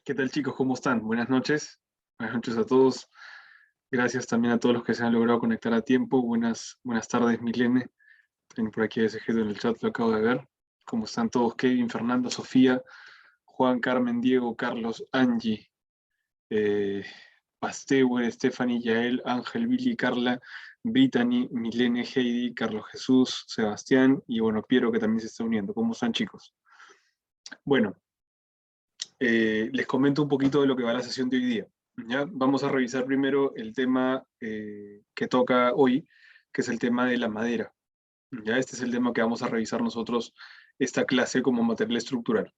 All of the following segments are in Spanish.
¿Qué tal, chicos? ¿Cómo están? Buenas noches. Buenas noches a todos. Gracias también a todos los que se han logrado conectar a tiempo. Buenas tardes, Milene. También por aquí escrito en el chat, lo acabo de ver. ¿Cómo están todos? Kevin, Fernanda, Sofía, Juan, Carmen, Diego, Carlos, Angie, eh, Pasteur, Stephanie, Yael, Ángel, Billy, Carla, Brittany, Milene, Heidi, Carlos Jesús, Sebastián y bueno, Piero que también se está uniendo. ¿Cómo están, chicos? Bueno, les comento un poquito de lo que va la sesión de hoy día. ¿Ya? Vamos a revisar primero el tema que toca hoy, que es el tema de la madera. ¿Ya? Este es el tema que vamos a revisar nosotros esta clase como material estructural.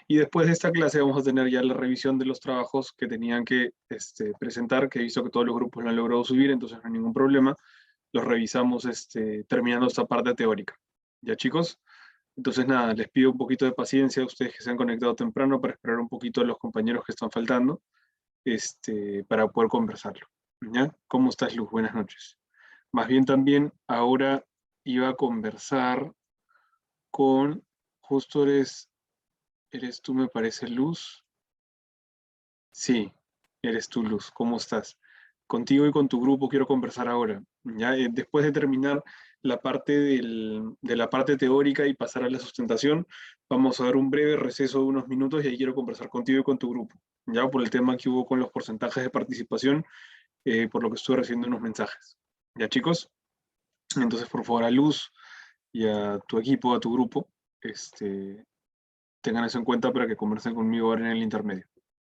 Y después de esta clase vamos a tener ya la revisión de los trabajos que tenían que presentar, que he visto que todos los grupos lo han logrado subir, entonces no hay ningún problema. Los revisamos terminando esta parte teórica. ¿Ya, chicos? Entonces, nada, les pido un poquito de paciencia a ustedes que se han conectado temprano para esperar un poquito a los compañeros que están faltando, para poder conversarlo. ¿Ya? ¿Cómo estás, Luz? Buenas noches. Más bien también ahora iba a conversar con, justo eres tú, me parece, Luz. Sí, eres tú, Luz. ¿Cómo estás? Contigo y con tu grupo quiero conversar ahora. Ya, después de terminar la parte de la parte teórica y pasar a la sustentación, vamos a dar un breve receso de unos minutos y ahí quiero conversar contigo y con tu grupo. Ya, por el tema que hubo con los porcentajes de participación, por lo que estuve recibiendo unos mensajes. Ya, chicos. Entonces, por favor, a Luz y a tu equipo, a tu grupo, tengan eso en cuenta para que conversen conmigo ahora en el intermedio.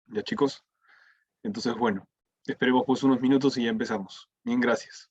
Ya, chicos. Entonces, bueno, esperemos pues unos minutos y ya empezamos. Bien, gracias.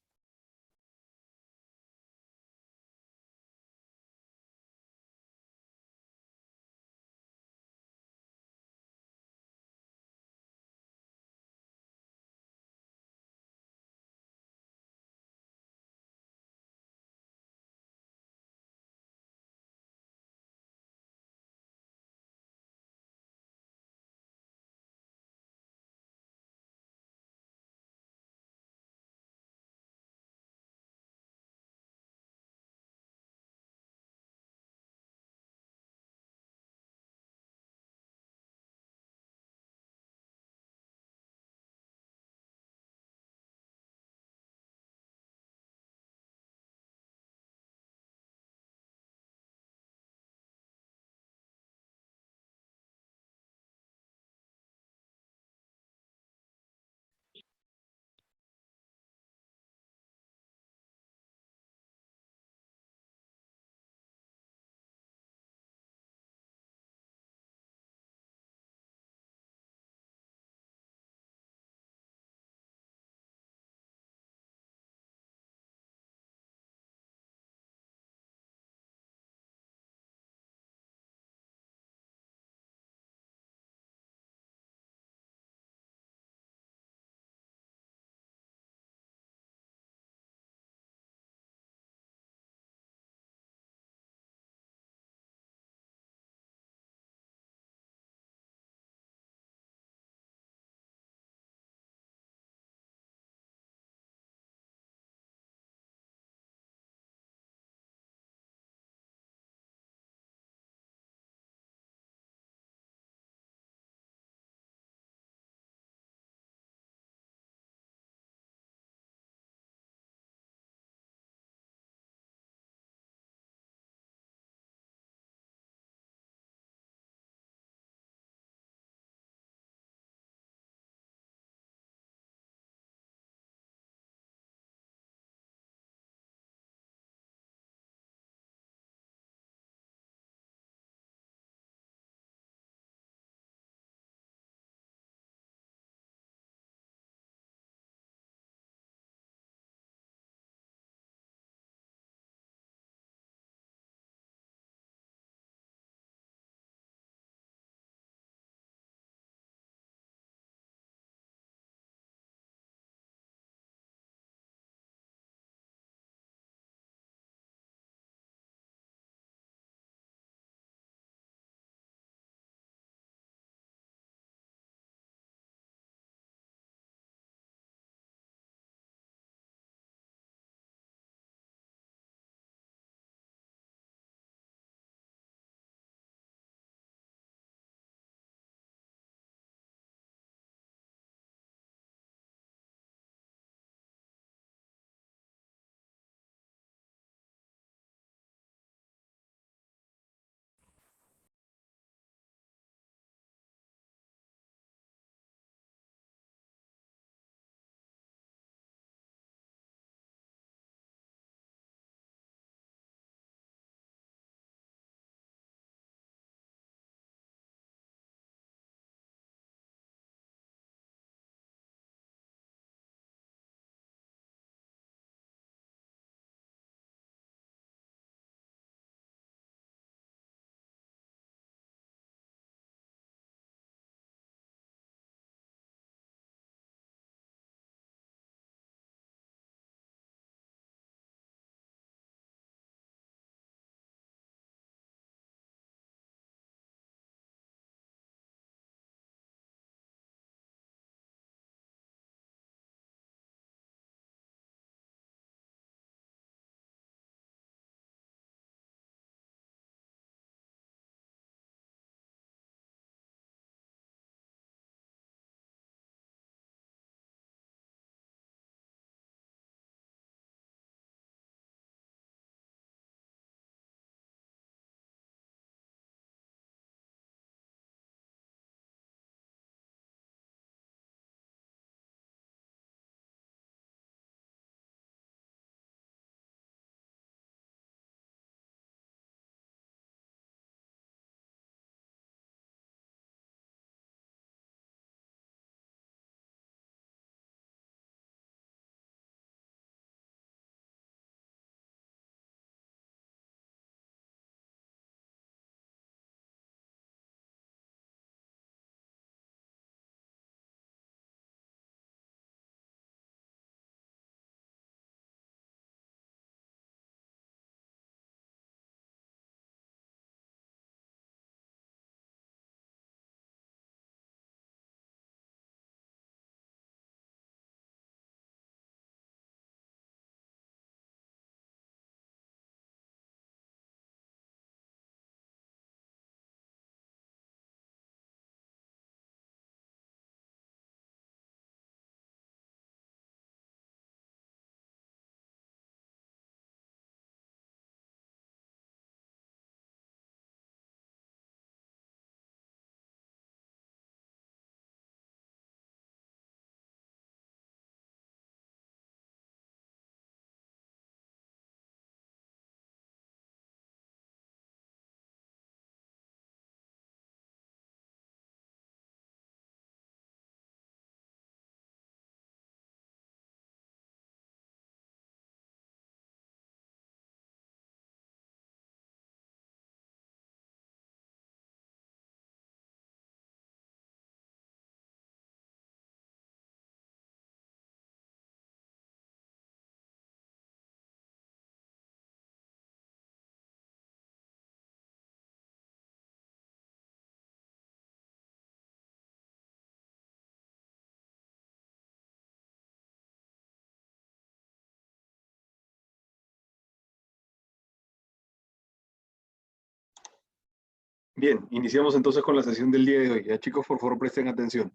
Bien, iniciamos entonces con la sesión del día de hoy. Ya chicos, por favor presten atención.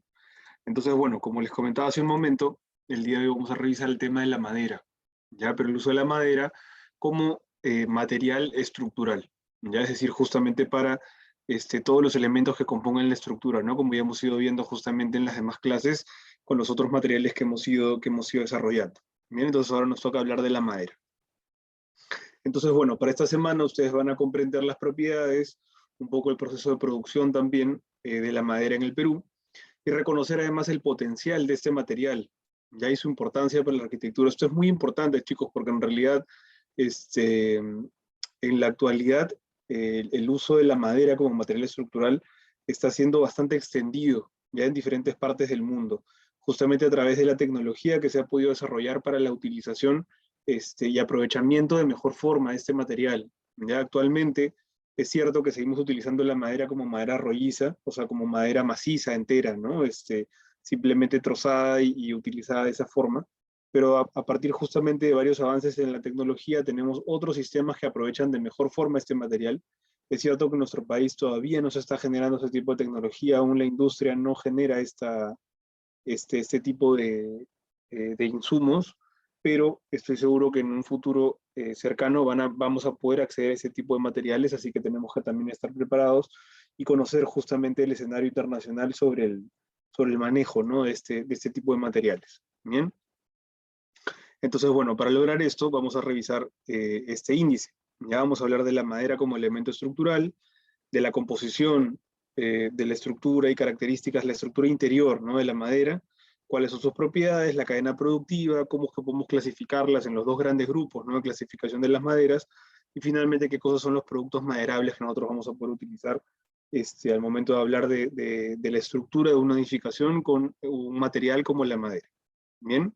Entonces, bueno, como les comentaba hace un momento, el día de hoy vamos a revisar el tema de la madera, ¿ya? Pero el uso de la madera como material estructural, ¿ya? Es decir, justamente para todos los elementos que compongan la estructura, ¿no? Como ya hemos ido viendo justamente en las demás clases con los otros materiales que hemos ido desarrollando. Bien, entonces ahora nos toca hablar de la madera. Entonces, bueno, para esta semana ustedes van a comprender las propiedades, un poco el proceso de producción también de la madera en el Perú, y reconocer además el potencial de este material, ya y su importancia para la arquitectura. Esto es muy importante, chicos, porque en realidad en la actualidad el uso de la madera como material estructural está siendo bastante extendido ya en diferentes partes del mundo, justamente a través de la tecnología que se ha podido desarrollar para la utilización y aprovechamiento de mejor forma de este material. Ya actualmente es cierto que seguimos utilizando la madera como madera rolliza, o sea, como madera maciza entera, ¿no? Simplemente trozada y utilizada de esa forma, pero a partir justamente de varios avances en la tecnología tenemos otros sistemas que aprovechan de mejor forma este material. Es cierto que en nuestro país todavía no se está generando ese tipo de tecnología, aún la industria no genera este tipo de insumos, pero estoy seguro que en un futuro cercano vamos a poder acceder a ese tipo de materiales, así que tenemos que también estar preparados y conocer justamente el escenario internacional sobre el manejo, ¿no? de este tipo de materiales. Bien. Entonces, bueno, para lograr esto vamos a revisar este índice. Ya vamos a hablar de la madera como elemento estructural, de la composición de la estructura y características de la estructura interior, ¿no? de la madera, cuáles son sus propiedades, la cadena productiva, cómo es que podemos clasificarlas en los dos grandes grupos, ¿no? de clasificación de las maderas, y finalmente qué cosas son los productos maderables que nosotros vamos a poder utilizar al momento de hablar de la estructura de una edificación con un material como la madera. Bien.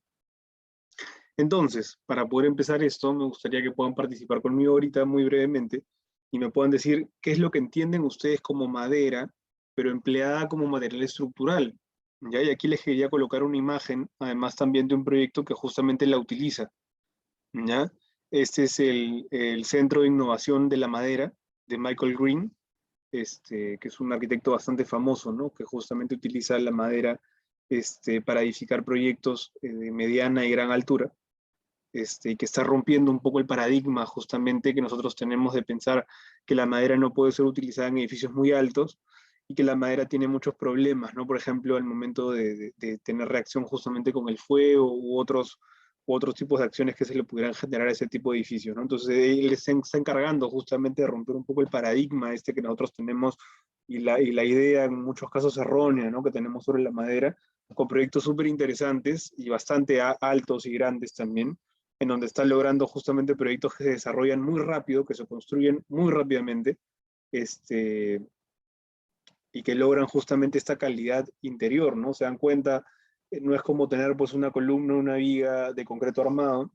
Entonces, para poder empezar esto, me gustaría que puedan participar conmigo ahorita muy brevemente y me puedan decir qué es lo que entienden ustedes como madera, pero empleada como material estructural. ¿Ya? Y aquí les quería colocar una imagen, además también de un proyecto que justamente la utiliza. ¿Ya? Este es el Centro de Innovación de la Madera de Michael Green, que es un arquitecto bastante famoso, ¿no? Que justamente utiliza la madera para edificar proyectos de mediana y gran altura. Y que está rompiendo un poco el paradigma justamente que nosotros tenemos de pensar que la madera no puede ser utilizada en edificios muy altos y que la madera tiene muchos problemas, ¿no? Por ejemplo, al momento de tener reacción justamente con el fuego u otros tipos de acciones que se le pudieran generar a ese tipo de edificios, ¿no? Entonces, él está encargando justamente de romper un poco el paradigma que nosotros tenemos y la idea en muchos casos errónea, ¿no? que tenemos sobre la madera, con proyectos súper interesantes y bastante altos y grandes también, en donde están logrando justamente proyectos que se desarrollan muy rápido, que se construyen muy rápidamente, y que logran justamente esta calidad interior, ¿no? Se dan cuenta, no es como tener pues una columna, una viga de concreto armado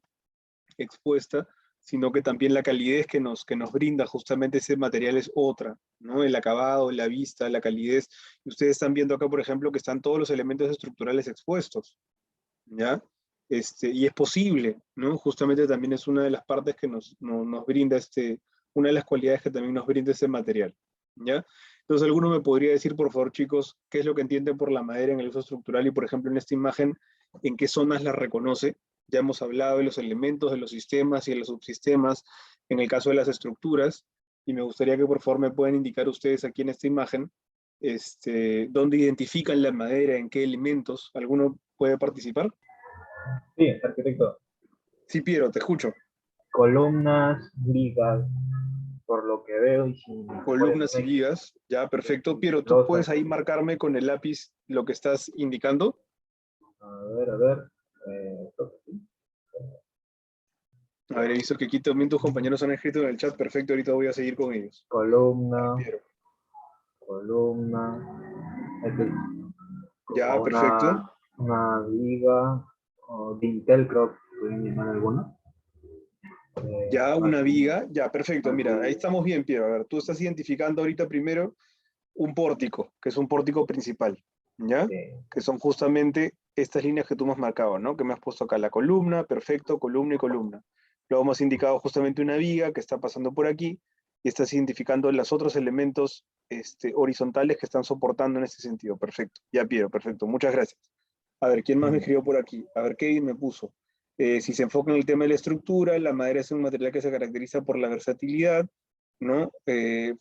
expuesta, sino que también la calidez que nos brinda justamente ese material es otra, ¿no? El acabado, la vista, la calidez. Y ustedes están viendo acá, por ejemplo, que están todos los elementos estructurales expuestos, ¿ya? Y es posible, ¿no? Justamente también es una de las partes que nos brinda una de las cualidades que también nos brinda ese material, ¿ya? Entonces, ¿alguno me podría decir, por favor, chicos, qué es lo que entienden por la madera en el uso estructural y, por ejemplo, en esta imagen, en qué zonas la reconoce? Ya hemos hablado de los elementos, de los sistemas y de los subsistemas, en el caso de las estructuras, y me gustaría que, por favor, me puedan indicar ustedes aquí en esta imagen, dónde identifican la madera, en qué elementos. ¿Alguno puede participar? Sí, arquitecto. Sí, Piero, te escucho. Columnas, vigas, por lo que veo, y si puedes Columnas y vigas, ya, perfecto. Piero, ¿tú losas. puedes ahí marcarme con el lápiz lo que estás indicando? A ver. A ver, he visto que aquí también tus compañeros han escrito en el chat. Perfecto, ahorita voy a seguir con ellos. Columna, Ya, Piero. columna, este es Ya, como perfecto. una viga, o dintel, creo que pueden llamar alguna. Ya, una Aquí, viga. Ya, perfecto. Mira, ahí aquí, estamos bien, Piero. A ver, tú estás identificando ahorita primero un pórtico, que es un pórtico principal, ¿ya? Que son justamente estas líneas que tú me has marcado, ¿no? Que me has puesto acá la columna, perfecto, columna y columna. Luego hemos indicado justamente una viga que está pasando por aquí y estás identificando los otros elementos horizontales que están soportando en este sentido. Perfecto. Ya, Piero, perfecto. Muchas gracias. A ver, ¿quién más me escribió por aquí? A ver, Kevin me puso. Si se enfoca en el tema de la estructura, la madera es un material que se caracteriza por la versatilidad, ¿no?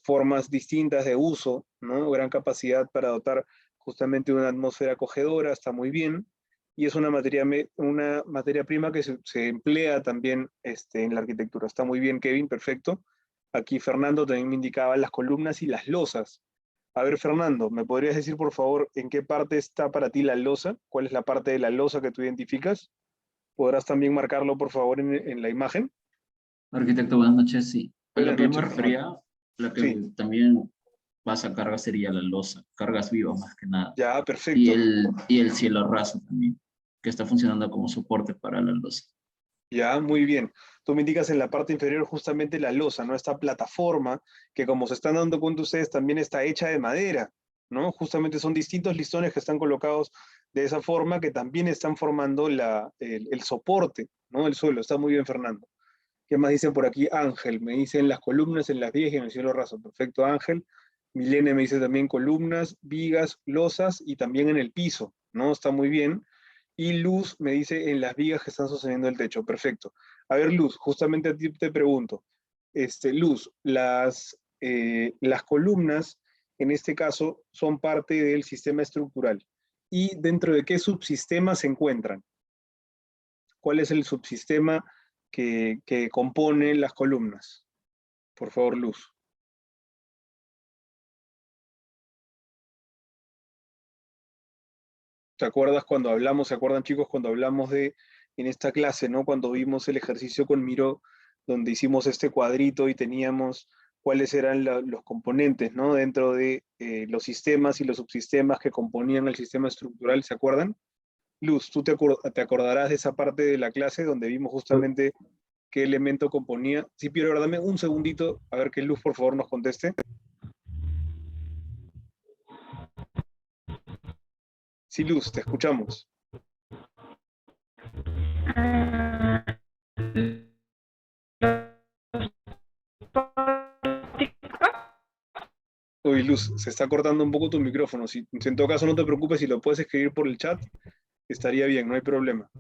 Formas distintas de uso, ¿no? Gran capacidad para dotar justamente una atmósfera acogedora, está muy bien. Y es una materia prima que se emplea también en la arquitectura. Está muy bien, Kevin, perfecto. Aquí Fernando también me indicaba las columnas y las losas. A ver, Fernando, ¿me podrías decir, por favor, en qué parte está para ti la losa? ¿Cuál es la parte de la losa que tú identificas? ¿Podrás también marcarlo, por favor, en la imagen? Arquitecto, buenas noches. Sí. A lo Buenas que yo me noches, refería, Fernando. lo que Sí, también pasa carga sería la losa, cargas vivas más que nada. ya, Y perfecto. el cielo raso también, que está funcionando como soporte para la losa. Ya, muy bien. Tú me indicas en la parte inferior justamente la losa, ¿no? Esta plataforma que, como se están dando cuenta ustedes, también está hecha de madera, ¿no? Justamente son distintos listones que están colocados de esa forma que también están formando el soporte, ¿no? El suelo. Está muy bien, Fernando. ¿Qué más dicen por aquí? Ángel, me dicen las columnas en las vigas y en el cielo raso. Perfecto, Ángel. Milene me dice también columnas, vigas, losas y también en el piso, ¿no? Está muy bien. Y Luz me dice en las vigas que están sosteniendo el techo. Perfecto. A ver, Luz, justamente a ti te pregunto. Luz, las columnas, en este caso, son parte del sistema estructural. ¿Y dentro de qué subsistema se encuentran? ¿Cuál es el subsistema que compone las columnas? Por favor, Luz. ¿Te acuerdas cuando hablamos, se acuerdan chicos, cuando hablamos en esta clase, ¿no? Cuando vimos el ejercicio con Miro, donde hicimos este cuadrito y teníamos cuáles eran los componentes, ¿no? Dentro de los sistemas y los subsistemas que componían el sistema estructural, ¿se acuerdan? Luz, ¿tú te acordarás de esa parte de la clase donde vimos justamente qué elemento componía? Sí, Piero, dame un segundito, a ver que Luz, por favor, nos conteste. Sí, Luz, te escuchamos. Uy, Luz, se está cortando un poco tu micrófono. Si en todo caso no te preocupes, si lo puedes escribir por el chat, estaría bien, no hay problema.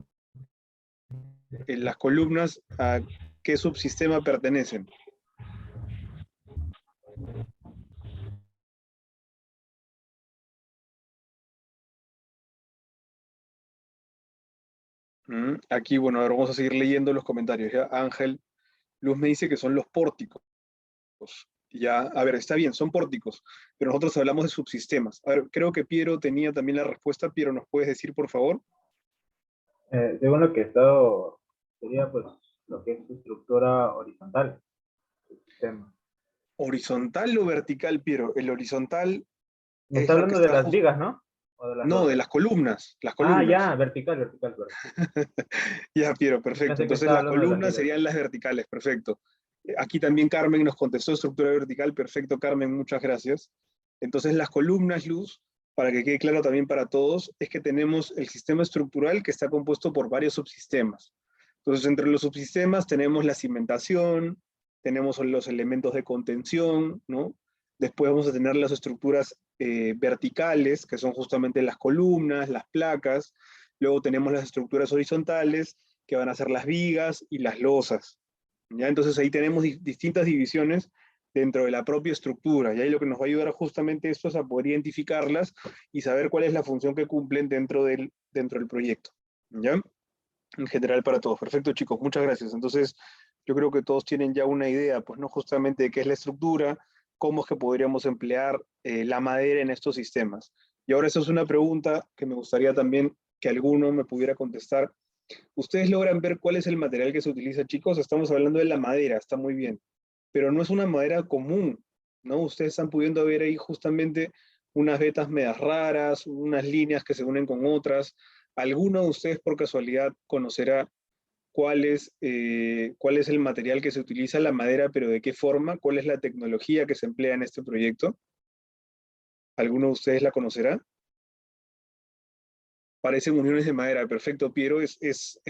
En las columnas, ¿a qué subsistema pertenecen? Aquí, bueno, a ver, vamos a seguir leyendo los comentarios. ¿Ya? Ángel, Luz me dice que son los pórticos. Ya, a ver, está bien, son pórticos, pero nosotros hablamos de subsistemas. A ver, creo que Piero tenía también la respuesta. Piero, ¿nos puedes decir, por favor? Según lo que he estado, sería pues lo que es su estructura horizontal, su sistema. ¿Horizontal o vertical, Piero? El horizontal Me es está lo que hablando de está las justo... vigas, ¿no? O de las No, de losas. las columnas, las Ah, columnas. ya, vertical, vertical, perdón. Ya, Piero, Yo perfecto. pensé que Entonces estaba las hablando de las columnas vigas. serían las verticales, perfecto. Aquí también Carmen nos contestó estructura vertical, perfecto, Carmen, muchas gracias. Entonces las columnas, Luz, para que quede claro también para todos, es que tenemos el sistema estructural que está compuesto por varios subsistemas. Entonces entre los subsistemas tenemos la cimentación, tenemos los elementos de contención, ¿no? Después vamos a tener las estructuras verticales, que son justamente las columnas, las placas. Luego tenemos las estructuras horizontales, que van a ser las vigas y las losas. ¿Ya? Entonces ahí tenemos distintas divisiones dentro de la propia estructura. Y ahí lo que nos va a ayudar justamente esto es a poder identificarlas y saber cuál es la función que cumplen dentro del proyecto. ¿Ya? En general para todos. Perfecto, chicos, muchas gracias. Entonces, yo creo que todos tienen ya una idea, pues no justamente de qué es la estructura, cómo es que podríamos emplear la madera en estos sistemas. Y ahora esa es una pregunta que me gustaría también que alguno me pudiera contestar. ¿Ustedes logran ver cuál es el material que se utiliza, chicos? Estamos hablando de la madera, está muy bien, pero no es una madera común, ¿no? Ustedes están pudiendo ver ahí justamente unas vetas medias raras, unas líneas que se unen con otras. ¿Alguno de ustedes por casualidad conocerá cuál es el material que se utiliza, la madera, pero de qué forma? ¿Cuál es la tecnología que se emplea en este proyecto? ¿Alguno de ustedes la conocerá? Parecen uniones de madera, perfecto, Piero,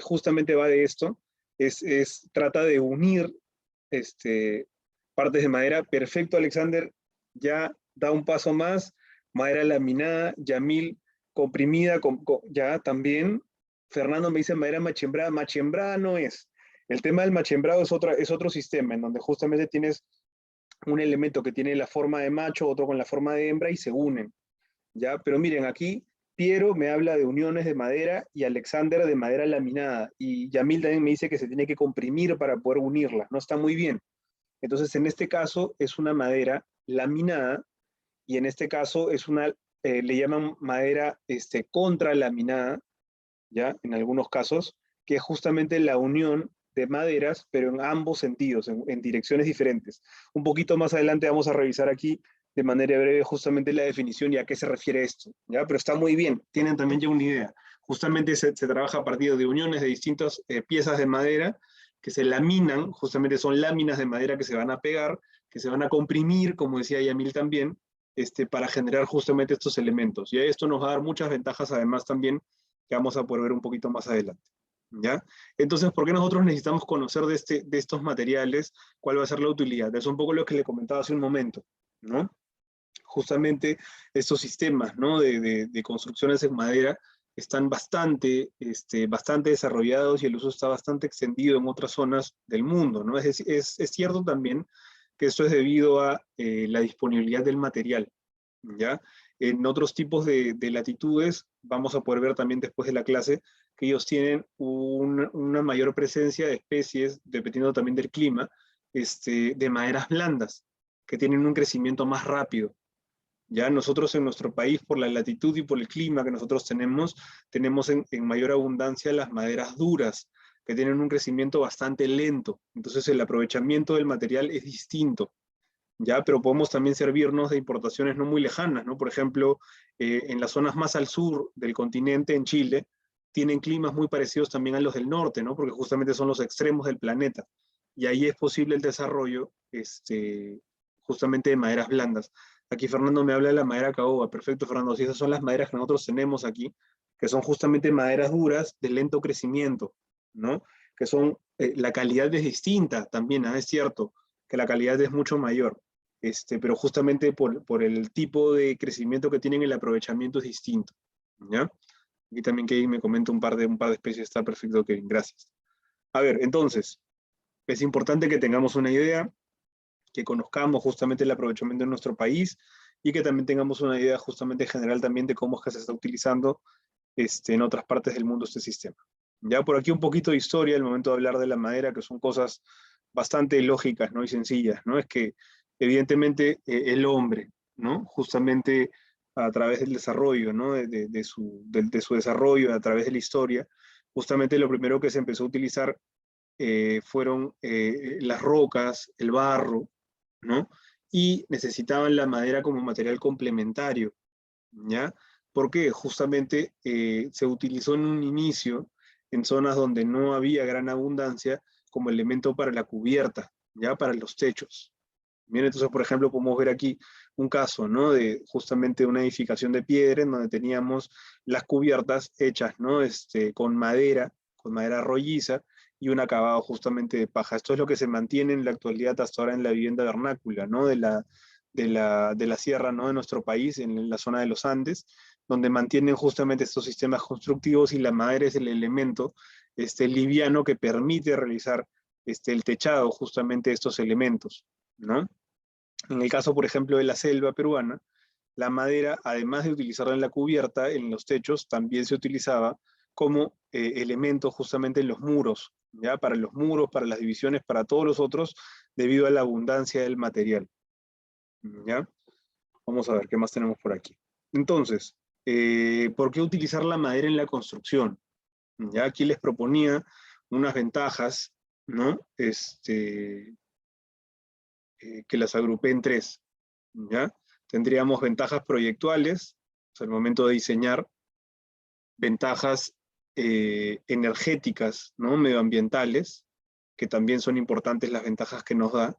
justamente va de esto, trata de unir partes de madera, perfecto, Alexander, ya da un paso más, madera laminada, Yamil comprimida, ya también. Fernando me dice madera machembrada. Machembrada no es. El tema del machembrado es otro sistema, en donde justamente tienes un elemento que tiene la forma de macho, otro con la forma de hembra y se unen, ¿ya? Pero miren, aquí Piero me habla de uniones de madera y Alexander de madera laminada, y Yamil también me dice que se tiene que comprimir para poder unirlas, no está muy bien. Entonces, en este caso es una madera laminada, y en este caso es una, le llaman madera contralaminada, ¿ya? En algunos casos, que es justamente la unión de maderas, pero en ambos sentidos, en direcciones diferentes. Un poquito más adelante vamos a revisar aquí de manera breve justamente la definición y a qué se refiere esto, ¿ya? Pero está muy bien, tienen también ya una idea. Justamente se trabaja a partir de uniones de distintas piezas de madera que se laminan, justamente son láminas de madera que se van a pegar, que se van a comprimir, como decía Yamil también, para generar justamente estos elementos. Y esto nos va a dar muchas ventajas además también, que vamos a poder ver un poquito más adelante, ¿ya? Entonces, ¿por qué nosotros necesitamos conocer de estos materiales? ¿Cuál va a ser la utilidad? Es un poco lo que le comentaba hace un momento, ¿no? Justamente estos sistemas, ¿no? de construcciones en madera están bastante desarrollados y el uso está bastante extendido en otras zonas del mundo, ¿no? Es cierto también que esto es debido a la disponibilidad del material, ¿ya? En otros tipos de latitudes, vamos a poder ver también después de la clase, que ellos tienen una mayor presencia de especies, dependiendo también del clima, de maderas blandas, que tienen un crecimiento más rápido. Ya nosotros en nuestro país, por la latitud y por el clima que nosotros tenemos en mayor abundancia las maderas duras, que tienen un crecimiento bastante lento. Entonces el aprovechamiento del material es distinto, ¿ya? Pero podemos también servirnos de importaciones no muy lejanas, ¿no? Por ejemplo, en las zonas más al sur del continente, en Chile, tienen climas muy parecidos también a los del norte, ¿no? Porque justamente son los extremos del planeta. Y ahí es posible el desarrollo justamente de maderas blandas. Aquí Fernando me habla de la madera caoba. Perfecto, Fernando. Sí, esas son las maderas que nosotros tenemos aquí, que son justamente maderas duras de lento crecimiento, ¿no? Que son, la calidad es distinta también, ¿ah? Es cierto que la calidad es mucho mayor, pero justamente por el tipo de crecimiento que tienen, el aprovechamiento es distinto, ¿ya? Aquí también Kevin me comenta un par de especies, está perfecto, Kevin, gracias. A ver, entonces, es importante que tengamos una idea, que conozcamos justamente el aprovechamiento en nuestro país y que también tengamos una idea justamente general también de cómo es que se está utilizando en otras partes del mundo este sistema. Ya por aquí un poquito de historia, al momento de hablar de la madera, que son cosas bastante lógicas, ¿no? Y sencillas, ¿no? Es que evidentemente el hombre, ¿no? Justamente a través del desarrollo, ¿no? De su desarrollo, a través de la historia, justamente lo primero que se empezó a utilizar fueron las rocas, el barro, ¿no? Y necesitaban la madera como material complementario, ¿ya? Porque justamente se utilizó en un inicio en zonas donde no había gran abundancia como elemento para la cubierta, ¿ya? Para los techos. Bien, entonces, por ejemplo, podemos ver aquí un caso, ¿no? De justamente una edificación de piedra en donde teníamos las cubiertas hechas, ¿no? Con madera rolliza y un acabado justamente de paja. Esto es lo que se mantiene en la actualidad hasta ahora en la vivienda vernácula, ¿no? De la sierra, ¿no? De nuestro país, en la zona de los Andes, donde mantienen justamente estos sistemas constructivos y la madera es el elemento liviano que permite realizar el techado justamente de estos elementos, ¿no? En el caso, por ejemplo, de la selva peruana, la madera, además de utilizarla en la cubierta, en los techos, también se utilizaba como elemento justamente en los muros, ¿ya? Para los muros, para las divisiones, para todos los otros, debido a la abundancia del material, ¿ya? Vamos a ver qué más tenemos por aquí. Entonces, ¿por qué utilizar la madera en la construcción? Ya aquí les proponía unas ventajas, ¿no? Que las agrupé en tres, ¿ya? Tendríamos ventajas proyectuales, o sea, al momento de diseñar, ventajas energéticas, ¿no? Medioambientales, que también son importantes las ventajas que nos da,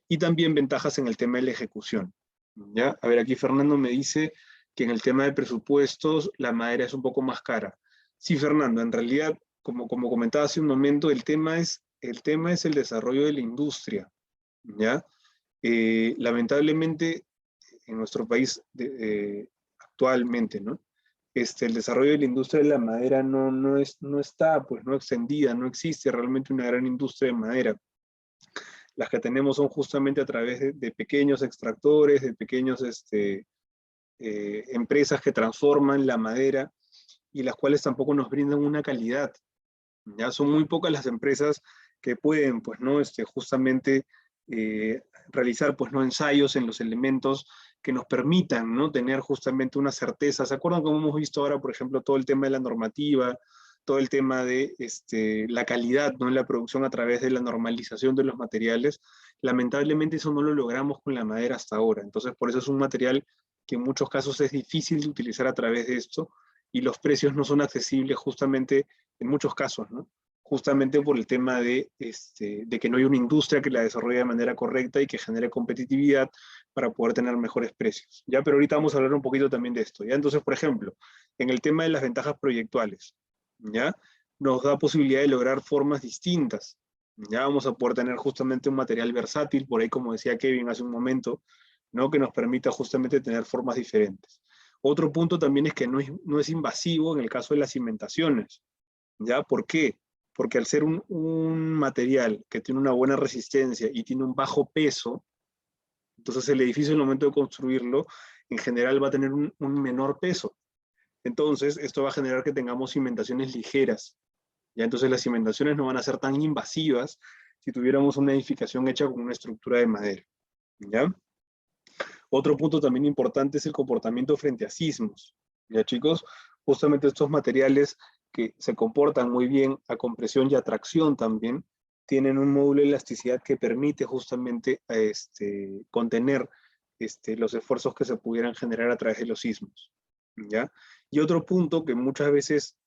y también ventajas en el tema de la ejecución, ¿ya? A ver, aquí Fernando me dice que en el tema de presupuestos la madera es un poco más cara. Sí, Fernando, en realidad, como comentaba hace un momento, el tema es el desarrollo de la industria, ¿ya? Lamentablemente, en nuestro país actualmente, ¿no? El desarrollo de la industria de la madera no está, pues, no extendida, no existe realmente una gran industria de madera. Las que tenemos son justamente a través de pequeños extractores, de pequeños empresas que transforman la madera y las cuales tampoco nos brindan una calidad. Ya son muy pocas las empresas que pueden, pues, ¿no? Justamente realizar, pues, ¿no? Ensayos en los elementos que nos permitan, ¿no? Tener justamente una certeza. ¿Se acuerdan cómo hemos visto ahora, por ejemplo, todo el tema de la normativa, todo el tema de la calidad, ¿no? En la producción a través de la normalización de los materiales? Lamentablemente eso no lo logramos con la madera hasta ahora. Entonces, por eso es un material que en muchos casos es difícil de utilizar a través de esto y los precios no son accesibles justamente en muchos casos, ¿no? Justamente por el tema de que no hay una industria que la desarrolle de manera correcta y que genere competitividad para poder tener mejores precios. ¿Ya? Pero ahorita vamos a hablar un poquito también de esto. ¿Ya? Entonces, por ejemplo, en el tema de las ventajas proyectuales, ¿ya? Nos da posibilidad de lograr formas distintas. Ya vamos a poder tener justamente un material versátil, por ahí como decía Kevin hace un momento, ¿no? Que nos permita justamente tener formas diferentes. Otro punto también es que no es invasivo en el caso de las cimentaciones. ¿Ya? ¿Por qué? Porque al ser un material que tiene una buena resistencia y tiene un bajo peso, entonces el edificio en el momento de construirlo, en general va a tener un menor peso. Entonces, esto va a generar que tengamos cimentaciones ligeras. ¿Ya? Entonces las cimentaciones no van a ser tan invasivas si tuviéramos una edificación hecha con una estructura de madera. ¿Ya? Otro punto también importante es el comportamiento frente a sismos. ¿Ya, chicos? Justamente estos materiales que se comportan muy bien a compresión y a tracción también, tienen un módulo de elasticidad que permite justamente contener los esfuerzos que se pudieran generar a través de los sismos. ¿Ya? Y otro punto que muchas veces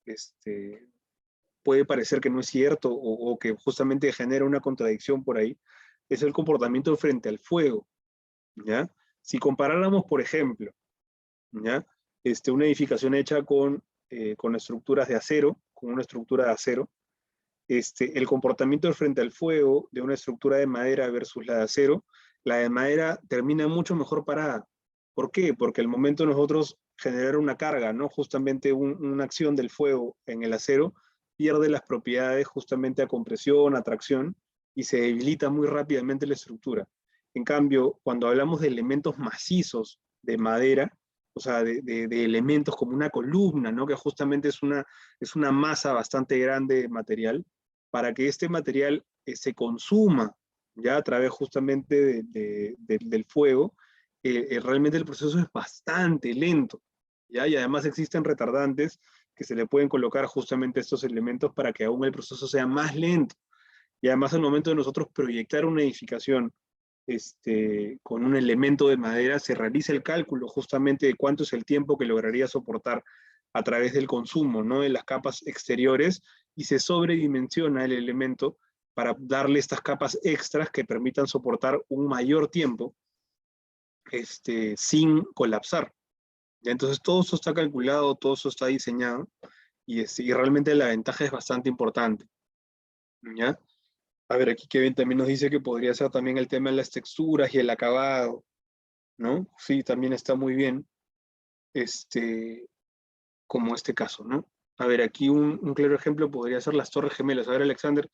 puede parecer que no es cierto o que justamente genera una contradicción por ahí, es el comportamiento frente al fuego. ¿Ya? Si comparáramos, por ejemplo, ¿ya? Una edificación hecha con estructuras de acero, con una estructura de acero, el comportamiento frente al fuego de una estructura de madera versus la de madera termina mucho mejor parada. ¿Por qué? Porque al momento de nosotros generar una carga, ¿no? Justamente una acción del fuego en el acero pierde las propiedades justamente a compresión, a tracción, y se debilita muy rápidamente la estructura. En cambio, cuando hablamos de elementos macizos de madera, o sea, de elementos como una columna, ¿no? Que justamente es una masa bastante grande de material, para que este material se consuma ya a través justamente del fuego, realmente el proceso es bastante lento, ¿ya? Y además existen retardantes que se le pueden colocar justamente a estos elementos para que aún el proceso sea más lento. Y además al momento de nosotros proyectar una edificación con un elemento de madera, se realiza el cálculo justamente de cuánto es el tiempo que lograría soportar a través del consumo, ¿no? De las capas exteriores, y se sobredimensiona el elemento para darle estas capas extras que permitan soportar un mayor tiempo sin colapsar. ¿Ya? Entonces todo eso está calculado, todo eso está diseñado, y realmente la ventaja es bastante importante. ¿Ya? A ver, aquí Kevin también nos dice que podría ser también el tema de las texturas y el acabado, ¿no? Sí, también está muy bien, como este caso, ¿no? A ver, aquí un claro ejemplo podría ser las Torres Gemelas. A ver, Alexander,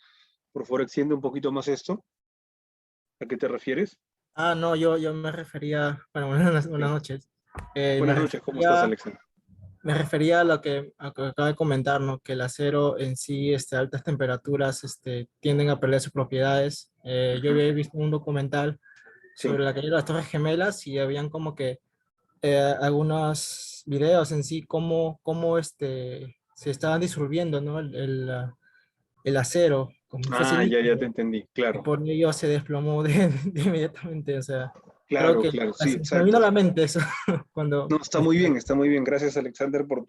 por favor, extiende un poquito más esto. ¿A qué te refieres? Ah, no, yo me refería, bueno, buenas noches. Buenas noches, ¿cómo estás, Alexander? Me refería a lo que acaba de comentar, ¿no? Que el acero en sí, a altas temperaturas, tienden a perder sus propiedades. Yo había visto un documental Sí. sobre la caída de las Torres Gemelas y habían como que algunos videos en sí, cómo se estaban disolviendo, ¿no? El acero, como fuese Ah, ya te líquido, entendí, y claro. por ello se desplomó de inmediatamente, o sea, algo Claro, que claro, sí, me vino exacto. a la mente eso cuando... No, está muy bien. Gracias, Alexander, por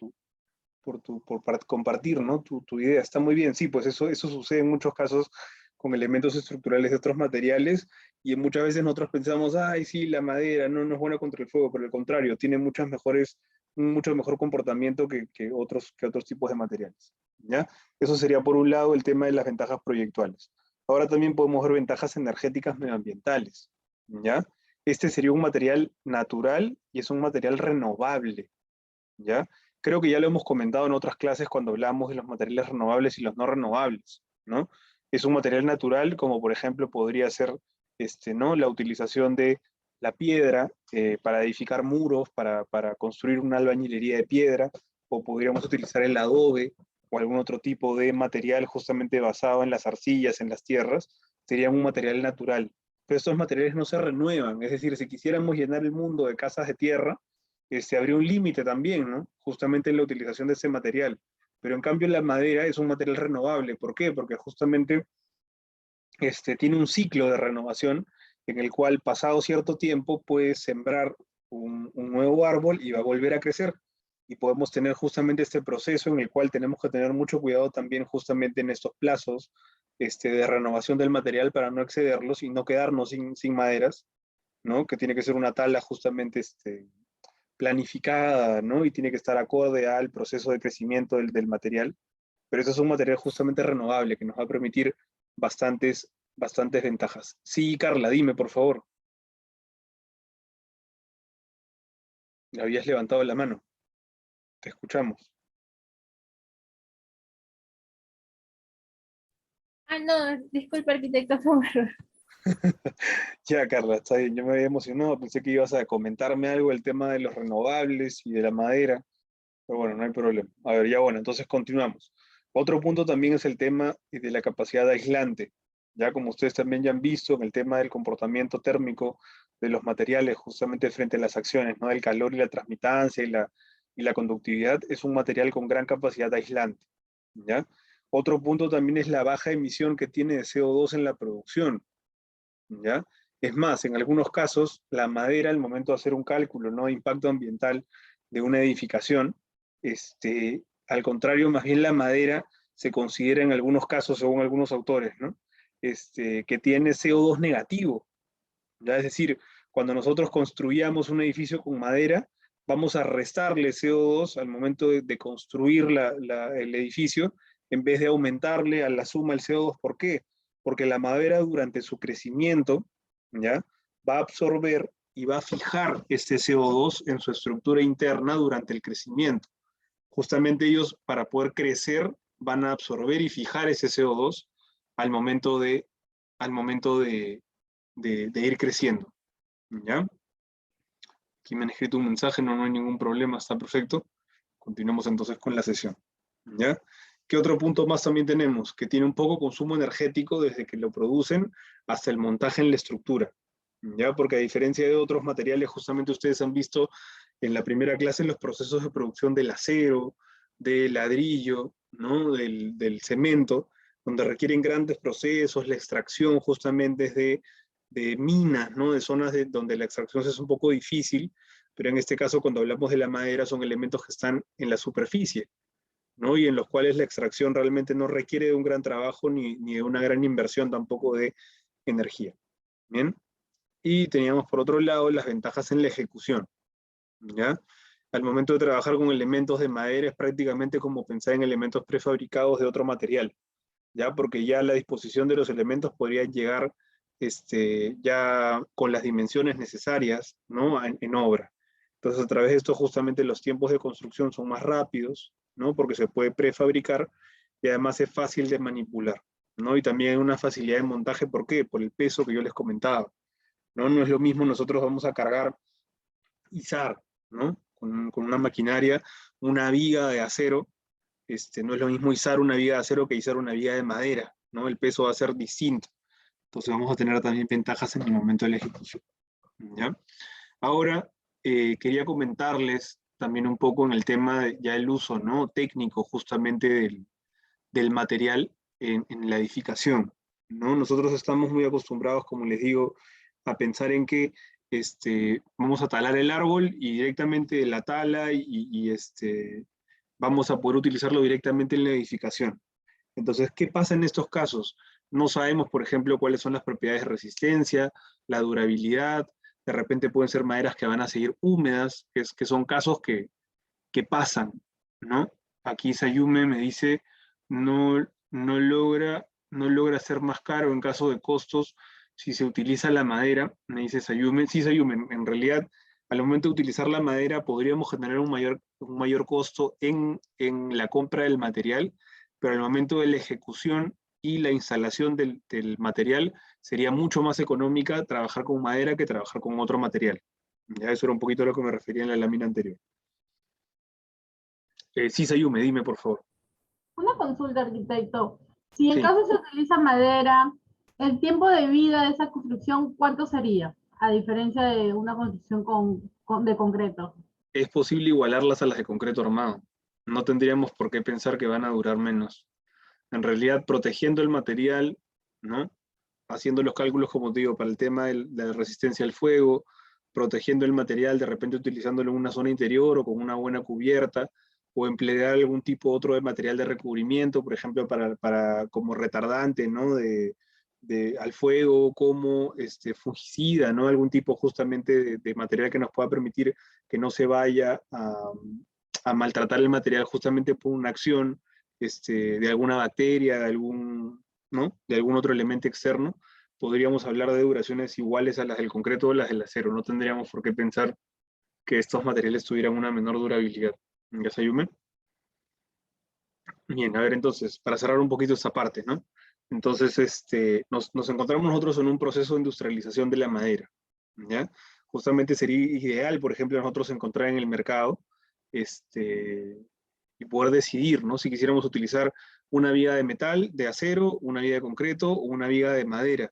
compartir, ¿no? Tu idea. Está muy bien. Sí, pues eso sucede en muchos casos con elementos estructurales de otros materiales, y muchas veces nosotros pensamos, ay, sí, la madera no es buena contra el fuego, pero al contrario, tiene mucho mejor comportamiento que otros tipos de materiales. ¿Ya? Eso sería por un lado el tema de las ventajas proyectuales. Ahora también podemos ver ventajas energéticas medioambientales. ¿Ya? este sería un material natural y es un material renovable, ¿ya? Creo que ya lo hemos comentado en otras clases cuando hablamos de los materiales renovables y los no renovables, ¿no? Es un material natural, como por ejemplo podría ser, ¿no? La utilización de la piedra para edificar muros, para construir una albañilería de piedra, o podríamos utilizar el adobe o algún otro tipo de material justamente basado en las arcillas, en las tierras, sería un material natural. Pero estos materiales no se renuevan, es decir, si quisiéramos llenar el mundo de casas de tierra, habría un límite también, ¿no? Justamente en la utilización de ese material. Pero en cambio la madera es un material renovable. ¿Por qué? Porque justamente tiene un ciclo de renovación en el cual pasado cierto tiempo puedes sembrar un nuevo árbol y va a volver a crecer. Y podemos tener justamente este proceso en el cual tenemos que tener mucho cuidado también justamente en estos plazos de renovación del material para no excederlos y no quedarnos sin maderas, ¿no? Que tiene que ser una tala justamente planificada, ¿no? Y tiene que estar acorde al proceso de crecimiento del material. Pero eso es un material justamente renovable que nos va a permitir bastantes ventajas. Sí, Carla, dime, por favor. Habías levantado la mano. Te escuchamos. Ah, no, disculpa, arquitecto, fue un error. Ya, Carla, está bien. Yo me había emocionado, pensé que ibas a comentarme algo del tema de los renovables y de la madera, pero bueno, no hay problema. A ver, ya bueno, entonces continuamos. Otro punto también es el tema de la capacidad aislante. Ya como ustedes también ya han visto en el tema del comportamiento térmico de los materiales justamente frente a las acciones, ¿no? El calor y la transmitancia y la conductividad es un material con gran capacidad aislante, ¿ya? Otro punto también es la baja emisión que tiene de CO2 en la producción, ¿ya? Es más, en algunos casos, la madera, al momento de hacer un cálculo, ¿no? de impacto ambiental de una edificación, al contrario, más bien la madera se considera en algunos casos, según algunos autores, ¿no? Que tiene CO2 negativo, ¿ya? Es decir, cuando nosotros construíamos un edificio con madera, vamos a restarle CO2 al momento de construir el edificio, en vez de aumentarle a la suma el CO2. ¿Por qué? Porque la madera durante su crecimiento, ¿ya? Va a absorber y va a fijar este CO2 en su estructura interna durante el crecimiento. Justamente ellos, para poder crecer, van a absorber y fijar ese CO2 al momento de ir creciendo, ¿ya? Aquí me han escrito un mensaje, no hay ningún problema, está perfecto. Continuamos entonces con la sesión, ¿ya? ¿Qué otro punto más también tenemos? Que tiene un poco consumo energético desde que lo producen hasta el montaje en la estructura, ¿ya? Porque a diferencia de otros materiales, justamente ustedes han visto en la primera clase los procesos de producción del acero, del ladrillo, ¿no? Del cemento, donde requieren grandes procesos, la extracción justamente es de minas, ¿no? De zonas donde la extracción es un poco difícil, pero en este caso cuando hablamos de la madera son elementos que están en la superficie, ¿no? Y en los cuales la extracción realmente no requiere de un gran trabajo ni de una gran inversión tampoco de energía. ¿Bien? Y teníamos por otro lado las ventajas en la ejecución, ¿ya? Al momento de trabajar con elementos de madera es prácticamente como pensar en elementos prefabricados de otro material, ¿ya? Porque ya la disposición de los elementos podría llegar ya con las dimensiones necesarias, ¿no? En obra. Entonces, a través de esto, justamente los tiempos de construcción son más rápidos, ¿no? Porque se puede prefabricar y además es fácil de manipular, ¿no? Y también hay una facilidad de montaje, ¿por qué? Por el peso que yo les comentaba, ¿no? No es lo mismo, nosotros vamos a cargar, izar, ¿no? Con una maquinaria, una viga de acero, no es lo mismo izar una viga de acero que izar una viga de madera, ¿no? El peso va a ser distinto. Entonces vamos a tener también ventajas en el momento de la ejecución, ¿ya? Ahora, quería comentarles también un poco en el tema de ya el uso, ¿no? técnico justamente del material en la edificación, ¿no? Nosotros estamos muy acostumbrados, como les digo, a pensar en que vamos a talar el árbol y directamente de la tala vamos a poder utilizarlo directamente en la edificación. Entonces, ¿qué pasa en estos casos? No sabemos, por ejemplo, cuáles son las propiedades de resistencia, la durabilidad, de repente pueden ser maderas que van a seguir húmedas, que son casos que pasan, ¿no? Aquí Sayume me dice, no logra ser más caro en caso de costos si se utiliza la madera, me dice Sayume. Sí, Sayume, en realidad, al momento de utilizar la madera, podríamos generar un mayor costo en la compra del material, pero al momento de la ejecución y la instalación del material, sería mucho más económica trabajar con madera que trabajar con otro material. Ya, eso era un poquito a lo que me refería en la lámina anterior. Sí, Sayume, dime, por favor. Una consulta, arquitecto. Si en Sí. caso se utiliza madera, el tiempo de vida de esa construcción, ¿cuánto sería? A diferencia de una construcción de concreto. Es posible igualarlas a las de concreto armado. No tendríamos por qué pensar que van a durar menos. En realidad, protegiendo el material, ¿no? Haciendo los cálculos, como te digo, para el tema de la resistencia al fuego, protegiendo el material, de repente utilizándolo en una zona interior o con una buena cubierta, o emplear algún tipo otro de material de recubrimiento, por ejemplo, como retardante, ¿no? Al fuego, como fungicida, ¿no? Algún tipo justamente de material que nos pueda permitir que no se vaya a maltratar el material justamente por una acción de alguna bacteria, ¿no? De algún otro elemento externo. Podríamos hablar de duraciones iguales a las del concreto o las del acero. No tendríamos por qué pensar que estos materiales tuvieran una menor durabilidad. ¿Ya, Sayume? Bien, a ver, entonces, para cerrar un poquito esta parte, ¿no? Entonces, nos encontramos nosotros en un proceso de industrialización de la madera, ¿ya? Justamente sería ideal, por ejemplo, nosotros encontrar en el mercado, y poder decidir, ¿no? Si quisiéramos utilizar una viga de metal, de acero, una viga de concreto o una viga de madera,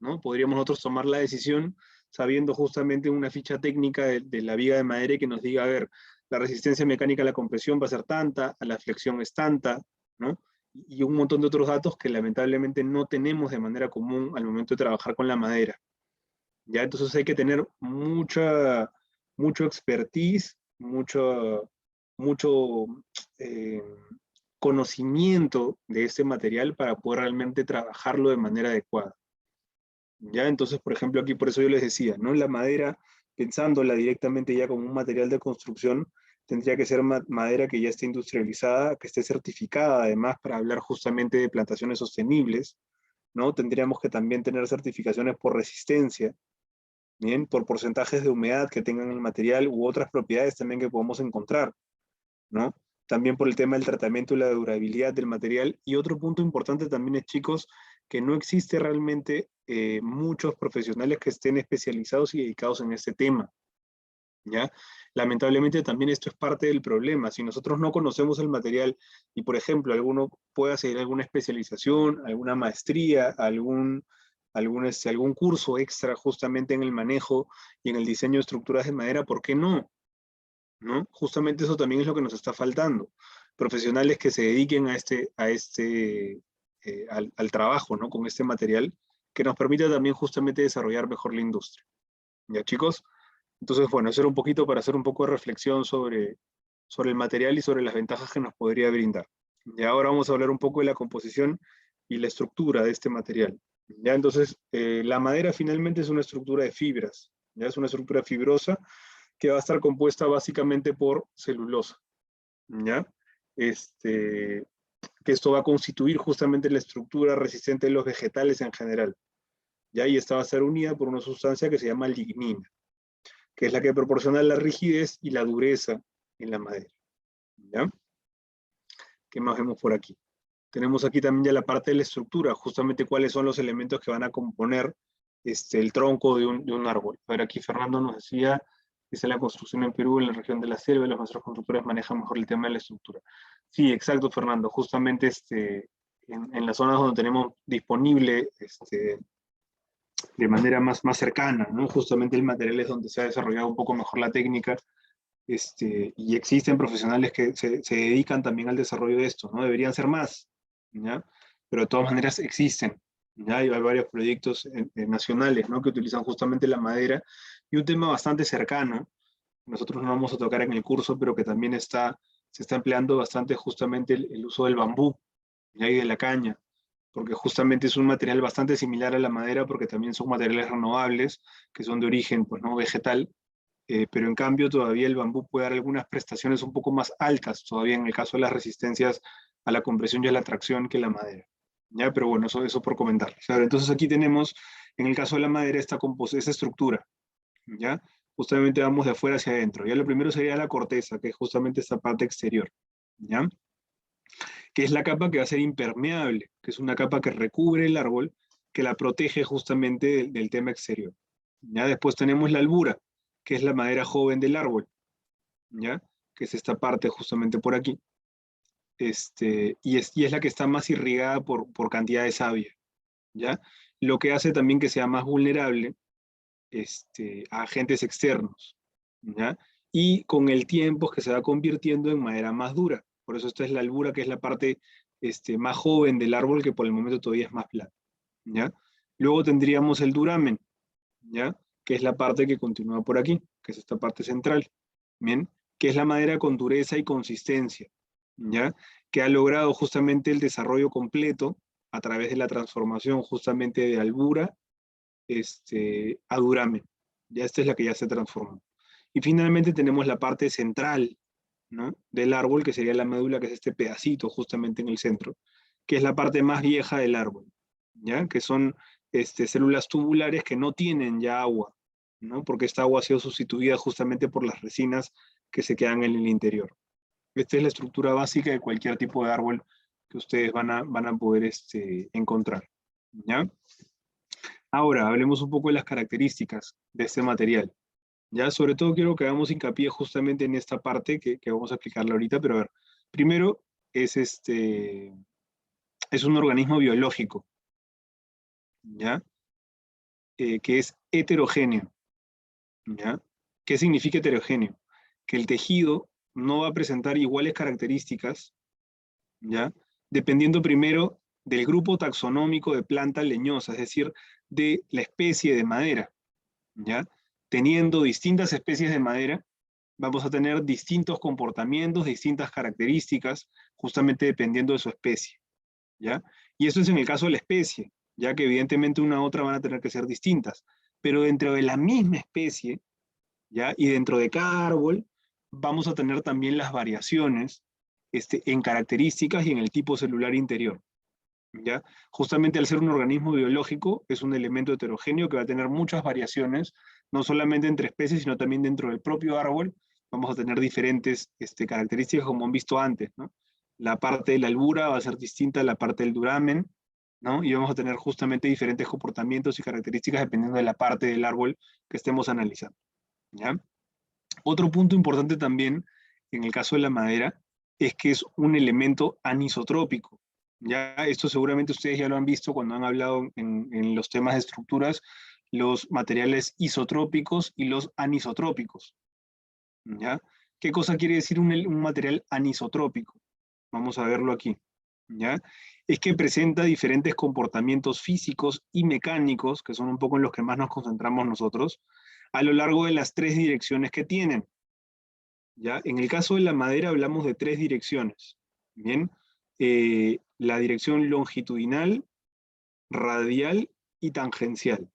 ¿no? Podríamos nosotros tomar la decisión sabiendo justamente una ficha técnica de la viga de madera que nos diga, a ver, la resistencia mecánica a la compresión va a ser tanta, a la flexión es tanta, ¿no? Y un montón de otros datos que lamentablemente no tenemos de manera común al momento de trabajar con la madera. ¿Ya? Entonces hay que tener mucho expertise, mucho conocimiento de este material para poder realmente trabajarlo de manera adecuada. ¿Ya? Entonces, por ejemplo, aquí por eso yo les decía, ¿no? La madera, pensándola directamente ya como un material de construcción, tendría que ser madera que ya esté industrializada, que esté certificada además para hablar justamente de plantaciones sostenibles, ¿no? Tendríamos que también tener certificaciones por resistencia, ¿bien? Por porcentajes de humedad que tengan el material u otras propiedades también que podemos encontrar, ¿no? También por el tema del tratamiento y la durabilidad del material. Y otro punto importante también es, chicos, que no existe realmente muchos profesionales que estén especializados y dedicados en este tema, ¿ya? Lamentablemente también esto es parte del problema. Si nosotros no conocemos el material y, por ejemplo, alguno puede hacer alguna especialización, alguna maestría, algún curso extra justamente en el manejo y en el diseño de estructuras de madera, ¿por qué no? ¿No? Justamente eso también es lo que nos está faltando. Profesionales que se dediquen al trabajo, ¿no? Con este material, que nos permita también justamente desarrollar mejor la industria. ¿Ya, chicos? Entonces, bueno, eso era un poquito para hacer un poco de reflexión sobre el material y sobre las ventajas que nos podría brindar. Y ahora vamos a hablar un poco de la composición y la estructura de este material. ¿Ya? Entonces, la madera finalmente es una estructura de fibras, ¿ya? Es una estructura fibrosa que va a estar compuesta básicamente por celulosa, ¿ya? Que esto va a constituir justamente la estructura resistente de los vegetales en general, ¿ya? Y esta va a ser unida por una sustancia que se llama lignina, que es la que proporciona la rigidez y la dureza en la madera, ¿ya? ¿Qué más vemos por aquí? Tenemos aquí también ya la parte de la estructura, justamente cuáles son los elementos que van a componer el tronco de un árbol. A ver, aquí Fernando nos decía, dice la construcción en Perú, en la región de la selva, los maestros constructores manejan mejor el tema de la estructura. Sí, exacto, Fernando, justamente en las zonas donde tenemos disponible de manera más cercana, ¿no? Justamente el material es donde se ha desarrollado un poco mejor la técnica, y existen profesionales que se dedican también al desarrollo de esto, ¿no? Deberían ser más, ¿ya? Pero de todas maneras existen, ¿ya? Hay varios proyectos nacionales, ¿no? Que utilizan justamente la madera, y un tema bastante cercano, nosotros no vamos a tocar en el curso, pero que también se está empleando bastante justamente el uso del bambú, ¿ya? Y de la caña, porque justamente es un material bastante similar a la madera, porque también son materiales renovables, que son de origen, pues, ¿no? Vegetal, pero en cambio todavía el bambú puede dar algunas prestaciones un poco más altas, todavía en el caso de las resistencias a la compresión y a la tracción que la madera. ¿Ya? Pero bueno, eso por comentar. Entonces aquí tenemos En el caso de la madera, esta estructura, ¿ya? Justamente vamos de afuera hacia adentro. Ya lo primero sería la corteza, que es justamente esta parte exterior, ¿ya? Que es la capa que va a ser impermeable, que es una capa que recubre el árbol, que la protege justamente del tema exterior. ¿Ya? Después tenemos la albura, que es la madera joven del árbol, ¿ya? Que es esta parte justamente por aquí. Y es la que está más irrigada por cantidad de savia, ¿ya? Lo que hace también que sea más vulnerable a agentes externos, ¿ya? Y con el tiempo es que se va convirtiendo en madera más dura. Por eso esta es la albura, que es la parte más joven del árbol, que por el momento todavía es más plana, ¿ya? Luego tendríamos el duramen, ¿ya? Que es la parte que continúa por aquí, que es esta parte central, ¿bien? Que es la madera con dureza y consistencia, ¿ya? Que ha logrado justamente el desarrollo completo a través de la transformación justamente de albura a duramen. Ya esta es la que ya se transformó. Y finalmente tenemos la parte central, ¿no? Del árbol, que sería la médula, que es este pedacito justamente en el centro, que es la parte más vieja del árbol, ¿ya? Que son células tubulares que no tienen ya agua, ¿no? Porque esta agua ha sido sustituida justamente por las resinas que se quedan en el interior. Esta es la estructura básica de cualquier tipo de árbol que ustedes van a poder encontrar, ¿ya? Ahora, hablemos un poco de las características de este material. Ya, sobre todo quiero que hagamos hincapié justamente en esta parte que vamos a explicarla ahorita, pero a ver, primero es un organismo biológico, ¿ya? Que es heterogéneo, ¿ya? ¿Qué significa heterogéneo? Que el tejido no va a presentar iguales características, ¿ya? Dependiendo primero del grupo taxonómico de planta leñosa, es decir, de la especie de madera, ¿ya? Teniendo distintas especies de madera, vamos a tener distintos comportamientos, distintas características, justamente dependiendo de su especie, ¿ya? Y eso es en el caso de la especie, ya que evidentemente una u otra van a tener que ser distintas, pero dentro de la misma especie, ¿ya? Y dentro de cada árbol, vamos a tener también las variaciones en características y en el tipo celular interior, ¿ya? Justamente al ser un organismo biológico, es un elemento heterogéneo que va a tener muchas variaciones, no solamente entre especies, sino también dentro del propio árbol. Vamos a tener diferentes características, como han visto antes, ¿no? La parte de la albura va a ser distinta a la parte del duramen, ¿no? Y vamos a tener justamente diferentes comportamientos y características dependiendo de la parte del árbol que estemos analizando, ¿ya? Otro punto importante también, en el caso de la madera, es que es un elemento anisotrópico. Ya esto seguramente ustedes ya lo han visto cuando han hablado en los temas de estructuras, los materiales isotrópicos y los anisotrópicos, ¿ya? ¿Qué cosa quiere decir un material anisotrópico? Vamos a verlo aquí, ¿ya? Es que presenta diferentes comportamientos físicos y mecánicos, que son un poco en los que más nos concentramos nosotros, a lo largo de las 3 direcciones que tienen, ¿ya? En el caso de la madera hablamos de 3 direcciones, ¿bien? La dirección longitudinal, radial y tangencial,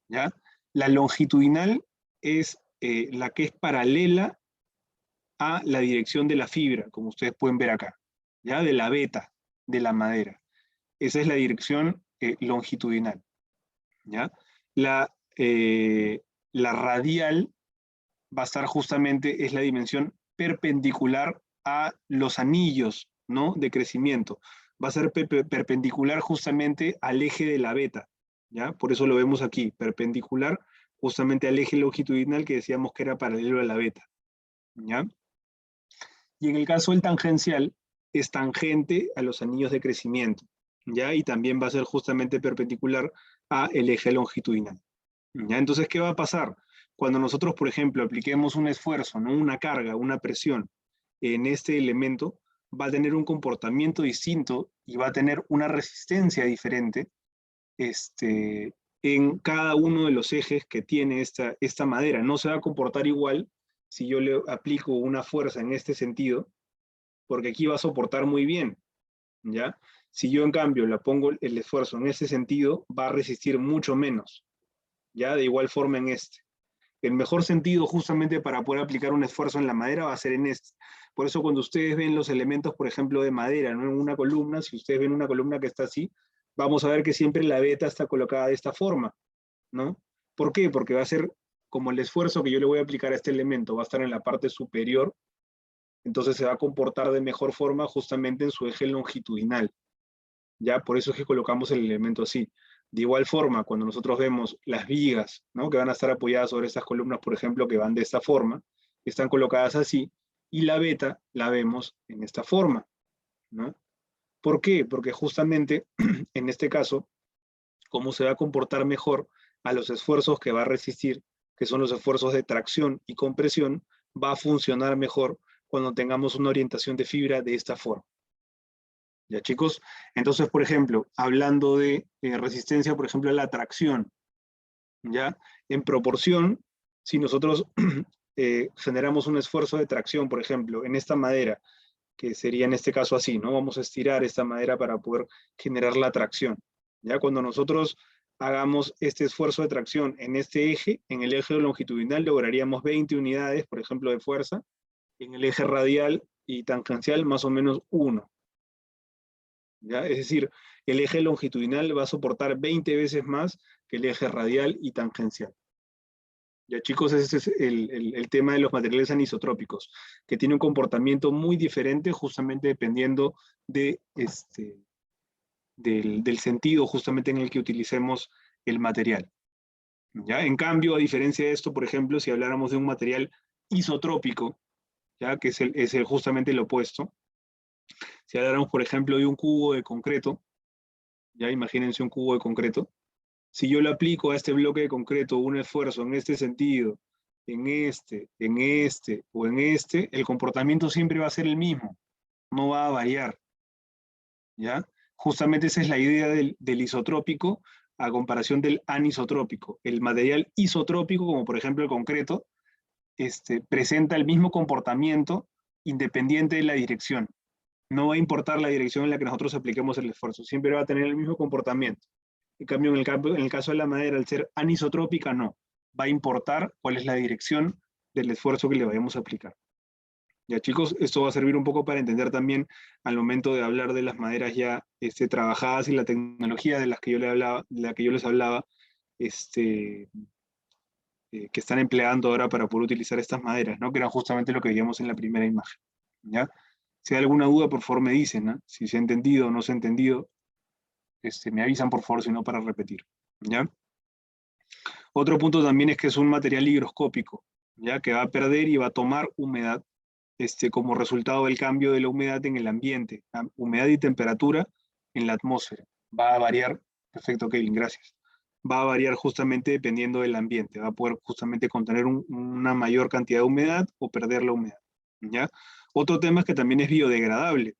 ¿ya? La longitudinal es la que es paralela a la dirección de la fibra, como ustedes pueden ver acá, ¿ya? De la veta de la madera. Esa es la dirección longitudinal, ¿ya? La radial va a estar justamente, es la dimensión perpendicular a los anillos, ¿no? De crecimiento. Va a ser perpendicular justamente al eje de la veta, ¿ya? Por eso lo vemos aquí, perpendicular justamente al eje longitudinal que decíamos que era paralelo a la veta, ¿ya? Y en el caso del tangencial, es tangente a los anillos de crecimiento, ¿ya? Y también va a ser justamente perpendicular a el eje longitudinal, ¿ya? Entonces, ¿qué va a pasar? Cuando nosotros, por ejemplo, apliquemos un esfuerzo, ¿no? Una carga, una presión en este elemento, va a tener un comportamiento distinto y va a tener una resistencia diferente en cada uno de los ejes que tiene esta madera. No se va a comportar igual si yo le aplico una fuerza en este sentido, porque aquí va a soportar muy bien, ¿ya? Si yo, en cambio, le pongo el esfuerzo en este sentido, va a resistir mucho menos, ¿ya? De igual forma en este. El mejor sentido justamente para poder aplicar un esfuerzo en la madera va a ser en este. Por eso cuando ustedes ven los elementos, por ejemplo, de madera, ¿no? En una columna, si ustedes ven una columna que está así, vamos a ver que siempre la veta está colocada de esta forma, ¿no? ¿Por qué? Porque va a ser como el esfuerzo que yo le voy a aplicar a este elemento, va a estar en la parte superior, entonces se va a comportar de mejor forma justamente en su eje longitudinal. ¿Ya? Por eso es que colocamos el elemento así. De igual forma, cuando nosotros vemos las vigas, ¿no? Que van a estar apoyadas sobre estas columnas, por ejemplo, que van de esta forma, están colocadas así, y la beta la vemos en esta forma, ¿no? ¿Por qué? Porque justamente, en este caso, cómo se va a comportar mejor a los esfuerzos que va a resistir, que son los esfuerzos de tracción y compresión, va a funcionar mejor cuando tengamos una orientación de fibra de esta forma. ¿Ya, chicos? Entonces, por ejemplo, hablando de resistencia, por ejemplo, a la tracción, ¿ya? En proporción, si nosotros generamos un esfuerzo de tracción, por ejemplo, en esta madera, que sería en este caso así, ¿no? Vamos a estirar esta madera para poder generar la tracción. ¿Ya? Cuando nosotros hagamos este esfuerzo de tracción en este eje, en el eje longitudinal lograríamos 20 unidades, por ejemplo, de fuerza, en el eje radial y tangencial más o menos 1. ¿Ya? Es decir, el eje longitudinal va a soportar 20 veces más que el eje radial y tangencial. Ya, chicos, ese es el tema de los materiales anisotrópicos, que tiene un comportamiento muy diferente justamente dependiendo de del sentido justamente en el que utilicemos el material. ¿Ya? En cambio, a diferencia de esto, por ejemplo, si habláramos de un material isotrópico, ¿ya? Que es justamente el opuesto. Si habláramos, por ejemplo, de un cubo de concreto, ya imagínense un cubo de concreto, si yo le aplico a este bloque de concreto un esfuerzo en este sentido, en este o en este, el comportamiento siempre va a ser el mismo, no va a variar, ¿ya? Justamente esa es la idea del isotrópico a comparación del anisotrópico. El material isotrópico, como por ejemplo el concreto, presenta el mismo comportamiento independiente de la dirección. No va a importar la dirección en la que nosotros apliquemos el esfuerzo, siempre va a tener el mismo comportamiento. En cambio, en el caso de la madera, al ser anisotrópica, no. Va a importar cuál es la dirección del esfuerzo que le vayamos a aplicar. Ya, chicos, esto va a servir un poco para entender también al momento de hablar de las maderas ya trabajadas y la tecnología de las que yo les hablaba, que están empleando ahora para poder utilizar estas maderas, ¿no? Que eran justamente lo que veíamos en la primera imagen. ¿Ya? Si hay alguna duda, por favor me dicen, ¿no? Si se ha entendido o no se ha entendido, me avisan por favor, si no, para repetir. ¿Ya? Otro punto también es que es un material higroscópico, ¿ya? Que va a perder y va a tomar humedad como resultado del cambio de la humedad en el ambiente, humedad y temperatura en la atmósfera. Va a variar, perfecto Kevin, gracias. Va a variar justamente dependiendo del ambiente, va a poder justamente contener una mayor cantidad de humedad o perder la humedad, ¿ya? Otro tema es que también es biodegradable,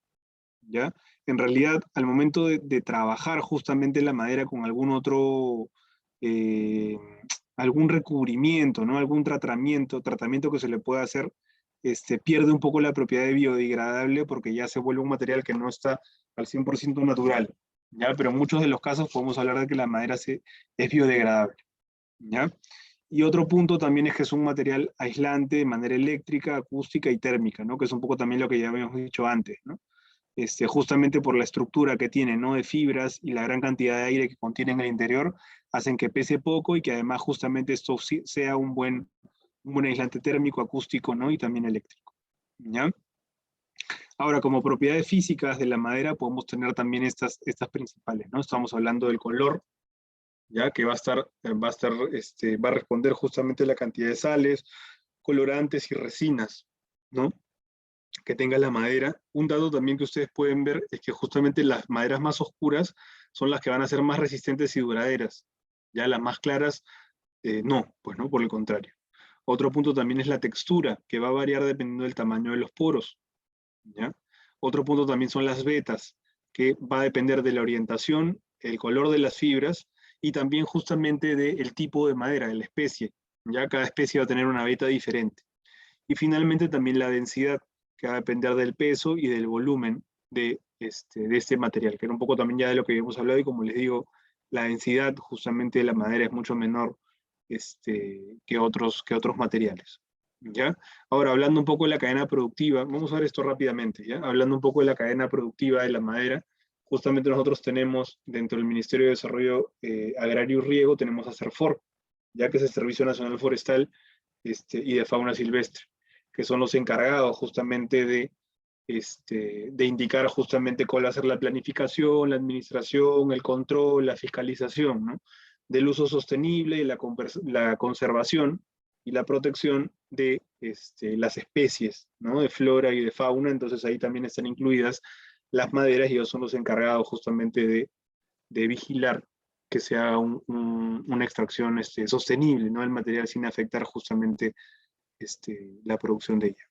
¿ya? En realidad, al momento de trabajar justamente la madera con algún otro, algún recubrimiento, ¿no? Algún tratamiento que se le pueda hacer, pierde un poco la propiedad de biodegradable porque ya se vuelve un material que no está al 100% natural, ¿ya? Pero en muchos de los casos podemos hablar de que la madera es biodegradable, ¿ya? Y otro punto también es que es un material aislante de manera eléctrica, acústica y térmica, ¿no? Que es un poco también lo que ya habíamos dicho antes, ¿no? Justamente por la estructura que tiene, ¿no? De fibras y la gran cantidad de aire que contiene en el interior, hacen que pese poco y que además justamente esto sea un buen aislante térmico, acústico, ¿no? Y también eléctrico, ¿ya? Ahora, como propiedades físicas de la madera podemos tener también estas principales, ¿no? Estamos hablando del color, ya que va a responder justamente la cantidad de sales, colorantes y resinas, ¿no? Que tenga la madera. Un dato también que ustedes pueden ver es que justamente las maderas más oscuras son las que van a ser más resistentes y duraderas. Ya las más claras, no, pues no, por el contrario. Otro punto también es la textura, que va a variar dependiendo del tamaño de los poros, ¿ya? Otro punto también son las vetas, que va a depender de la orientación, el color de las fibras, y también justamente del tipo de madera, de la especie. Ya cada especie va a tener una veta diferente. Y finalmente también la densidad, que va a depender del peso y del volumen de este material, que era un poco también ya de lo que habíamos hablado, y como les digo, la densidad justamente de la madera es mucho menor que otros materiales. ¿Ya? Ahora, hablando un poco de la cadena productiva, vamos a ver esto rápidamente, ¿ya? Hablando un poco de la cadena productiva de la madera, justamente nosotros tenemos dentro del Ministerio de Desarrollo Agrario y Riego, tenemos a SERFOR, ya que es el Servicio Nacional Forestal y de Fauna Silvestre, que son los encargados justamente de indicar justamente cuál va a ser la planificación, la administración, el control, la fiscalización, ¿no? Del uso sostenible, la conservación y la protección de las especies, ¿no? De flora y de fauna. Entonces ahí también están incluidas las maderas y ellos son los encargados justamente de vigilar que se haga una extracción sostenible, ¿no? del material sin afectar justamente la producción de ella.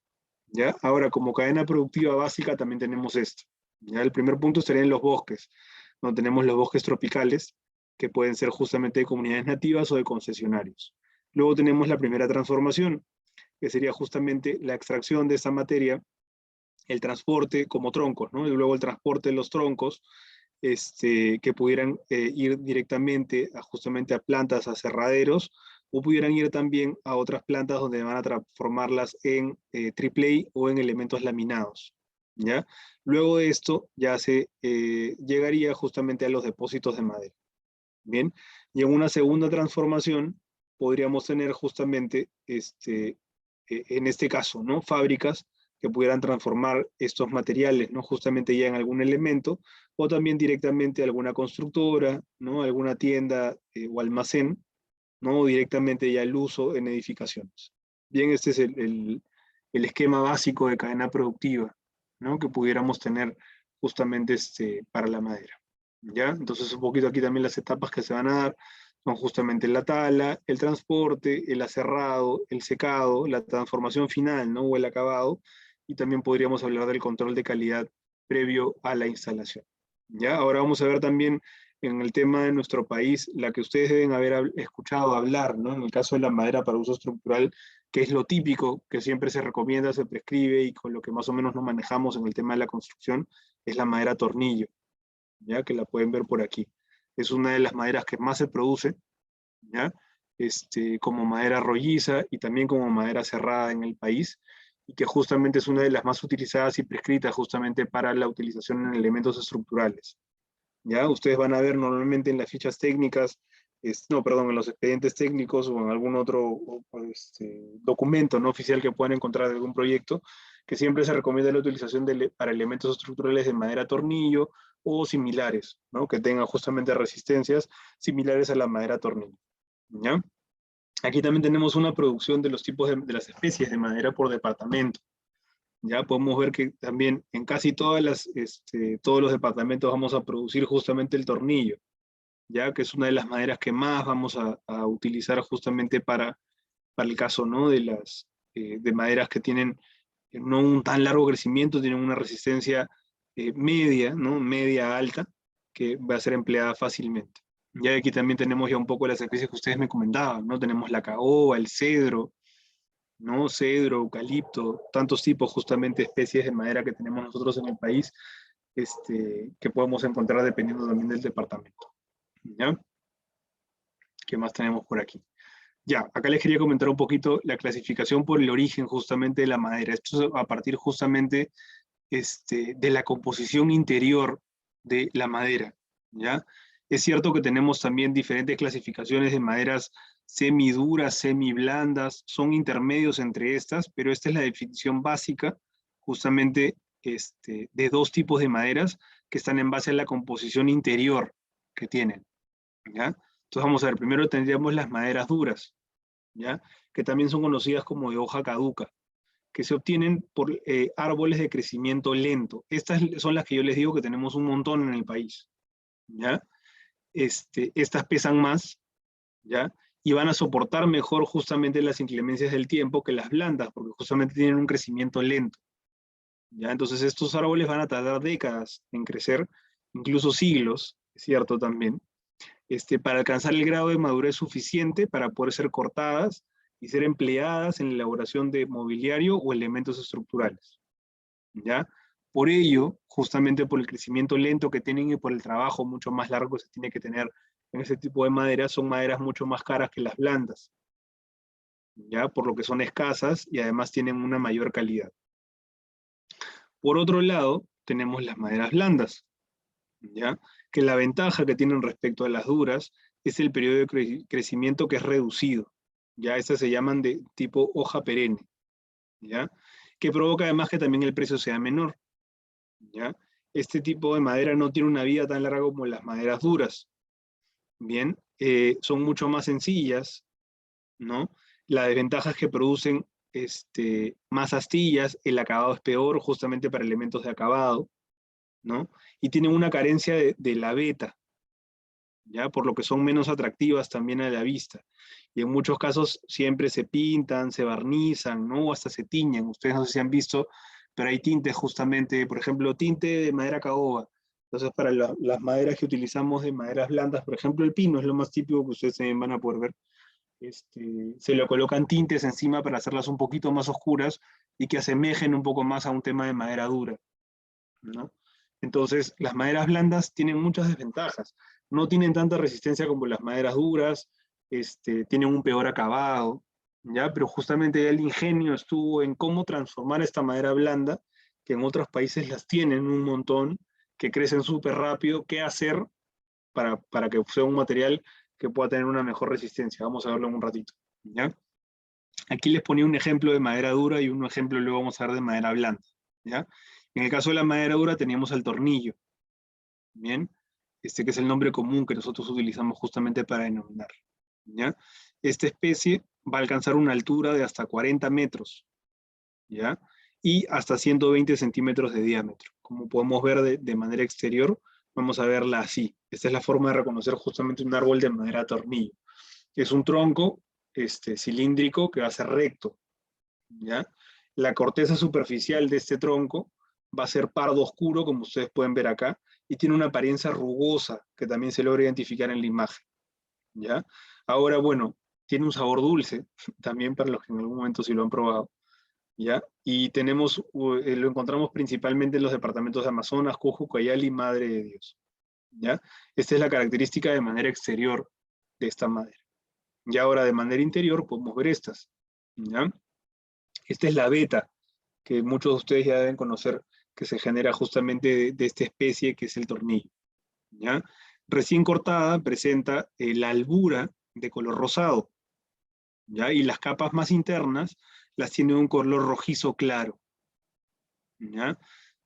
¿Ya? Ahora, como cadena productiva básica también tenemos esto. ¿Ya? El primer punto estaría en los bosques, donde tenemos los bosques tropicales, que pueden ser justamente de comunidades nativas o de concesionarios. Luego tenemos la primera transformación, que sería justamente la extracción de esa materia, el transporte como troncos, ¿no? Y luego el transporte de los troncos, que pudieran ir directamente justamente a plantas, a aserraderos, o pudieran ir también a otras plantas donde van a transformarlas en AAA o en elementos laminados. ¿Ya? Luego de esto ya se llegaría justamente a los depósitos de madera. Bien, y en una segunda transformación podríamos tener justamente, en este caso, ¿no? Fábricas que pudieran transformar estos materiales, ¿no? Justamente ya en algún elemento, o también directamente alguna constructora, ¿no? Alguna tienda o almacén, ¿no? O directamente ya el uso en edificaciones. Bien, este es el esquema básico de cadena productiva, ¿no? Que pudiéramos tener justamente para la madera. ¿Ya? Entonces un poquito aquí también las etapas que se van a dar son justamente la tala, el transporte, el aserrado, el secado, la transformación final, ¿no? O el acabado, y también podríamos hablar del control de calidad previo a la instalación. ¿Ya? Ahora vamos a ver también en el tema de nuestro país, la que ustedes deben haber escuchado hablar, ¿no? En el caso de la madera para uso estructural, que es lo típico que siempre se recomienda, se prescribe y con lo que más o menos nos manejamos en el tema de la construcción, es la madera tornillo. ¿Ya? Que la pueden ver por aquí. Es una de las maderas que más se produce, ¿ya? Como madera rolliza y también como madera cerrada en el país, y que justamente es una de las más utilizadas y prescritas justamente para la utilización en elementos estructurales. ¿Ya? Ustedes van a ver normalmente en las fichas técnicas, en los expedientes técnicos o en algún otro documento no oficial que puedan encontrar de algún proyecto, que siempre se recomienda la utilización para elementos estructurales de madera tornillo o similares, ¿no? Que tengan justamente resistencias similares a la madera tornillo. ¿Ya? Aquí también tenemos una producción de los tipos de las especies de madera por departamento. Ya podemos ver que también en casi todos los departamentos vamos a producir justamente el tornillo, ya que es una de las maderas que más vamos a utilizar justamente para el caso, ¿no? de maderas que tienen no un tan largo crecimiento, tienen una resistencia media, ¿no? Media alta, que va a ser empleada fácilmente. Ya aquí también tenemos ya un poco las especies que ustedes me comentaban, ¿no? Tenemos la caoba, el cedro, ¿no? Cedro, eucalipto, tantos tipos justamente especies de madera que tenemos nosotros en el país, que podemos encontrar dependiendo también del departamento. ¿Ya? ¿Qué más tenemos por aquí? Ya, acá les quería comentar un poquito la clasificación por el origen justamente de la madera. Esto es a partir justamente de la composición interior de la madera, ¿ya? Es cierto que tenemos también diferentes clasificaciones de maderas semiduras, semiblandas, son intermedios entre estas, pero esta es la definición básica justamente de dos tipos de maderas que están en base a la composición interior que tienen, ¿ya? Entonces vamos a ver, primero tendríamos las maderas duras, ¿ya? Que también son conocidas como de hoja caduca, que se obtienen por árboles de crecimiento lento. Estas son las que yo les digo que tenemos un montón en el país, ¿ya? Estas pesan más, ¿ya? Y van a soportar mejor justamente las inclemencias del tiempo que las blandas, porque justamente tienen un crecimiento lento, ¿ya? Entonces estos árboles van a tardar décadas en crecer, incluso siglos, es cierto también, para alcanzar el grado de madurez suficiente para poder ser cortadas y ser empleadas en la elaboración de mobiliario o elementos estructurales, ¿ya? Por ello, justamente por el crecimiento lento que tienen y por el trabajo mucho más largo que se tiene que tener en ese tipo de madera, son maderas mucho más caras que las blandas, ¿ya? Por lo que son escasas y además tienen una mayor calidad. Por otro lado, tenemos las maderas blandas, ¿ya? Que la ventaja que tienen respecto a las duras es el periodo de crecimiento que es reducido, ¿ya? Estas se llaman de tipo hoja perenne, ¿ya? Que provoca además que también el precio sea menor, ¿ya? Este tipo de madera no tiene una vida tan larga como las maderas duras, ¿bien? Son mucho más sencillas, ¿no? La desventaja es que producen más astillas, el acabado es peor justamente para elementos de acabado, ¿no? Y tienen una carencia de la beta, ¿ya? Por lo que son menos atractivas también a la vista. Y en muchos casos siempre se pintan, se barnizan, ¿no? O hasta se tiñen. Ustedes no sé si han visto, pero hay tintes justamente, por ejemplo, tinte de madera caoba. Entonces, para las maderas que utilizamos de maderas blandas, por ejemplo, el pino es lo más típico que ustedes también van a poder ver. Se le colocan tintes encima para hacerlas un poquito más oscuras y que asemejen un poco más a un tema de madera dura, ¿no? Entonces, las maderas blandas tienen muchas desventajas. No tienen tanta resistencia como las maderas duras, tienen un peor acabado, ¿ya? Pero justamente el ingenio estuvo en cómo transformar esta madera blanda, que en otros países las tienen un montón, que crecen súper rápido, qué hacer para que sea un material que pueda tener una mejor resistencia. Vamos a verlo en un ratito, ¿ya? Aquí les ponía un ejemplo de madera dura y un ejemplo luego vamos a ver de madera blanda, ¿ya? En el caso de la madera dura teníamos el tornillo, ¿bien? Que es el nombre común que nosotros utilizamos justamente para denominar, ¿ya? Esta especie va a alcanzar una altura de hasta 40 metros, ¿ya? Y hasta 120 centímetros de diámetro. Como podemos ver de manera exterior, vamos a verla así. Esta es la forma de reconocer justamente un árbol de madera tornillo. Es un tronco cilíndrico que va a ser recto, ¿ya? La corteza superficial de este tronco va a ser pardo oscuro, como ustedes pueden ver acá, y tiene una apariencia rugosa, que también se logra identificar en la imagen, ¿ya? Ahora, bueno, tiene un sabor dulce, también para los que en algún momento sí lo han probado, ¿ya? Y lo encontramos principalmente en los departamentos de Amazonas, Cusco, Cayali y Madre de Dios, ¿ya? Esta es la característica de manera exterior de esta madera. Y ahora de manera interior podemos ver estas, ¿ya? Esta es la beta, que muchos de ustedes ya deben conocer, que se genera justamente de esta especie que es el tornillo, ¿ya? Recién cortada presenta la albura de color rosado, ¿ya? Y las capas más internas las tiene un color rojizo claro, ¿ya?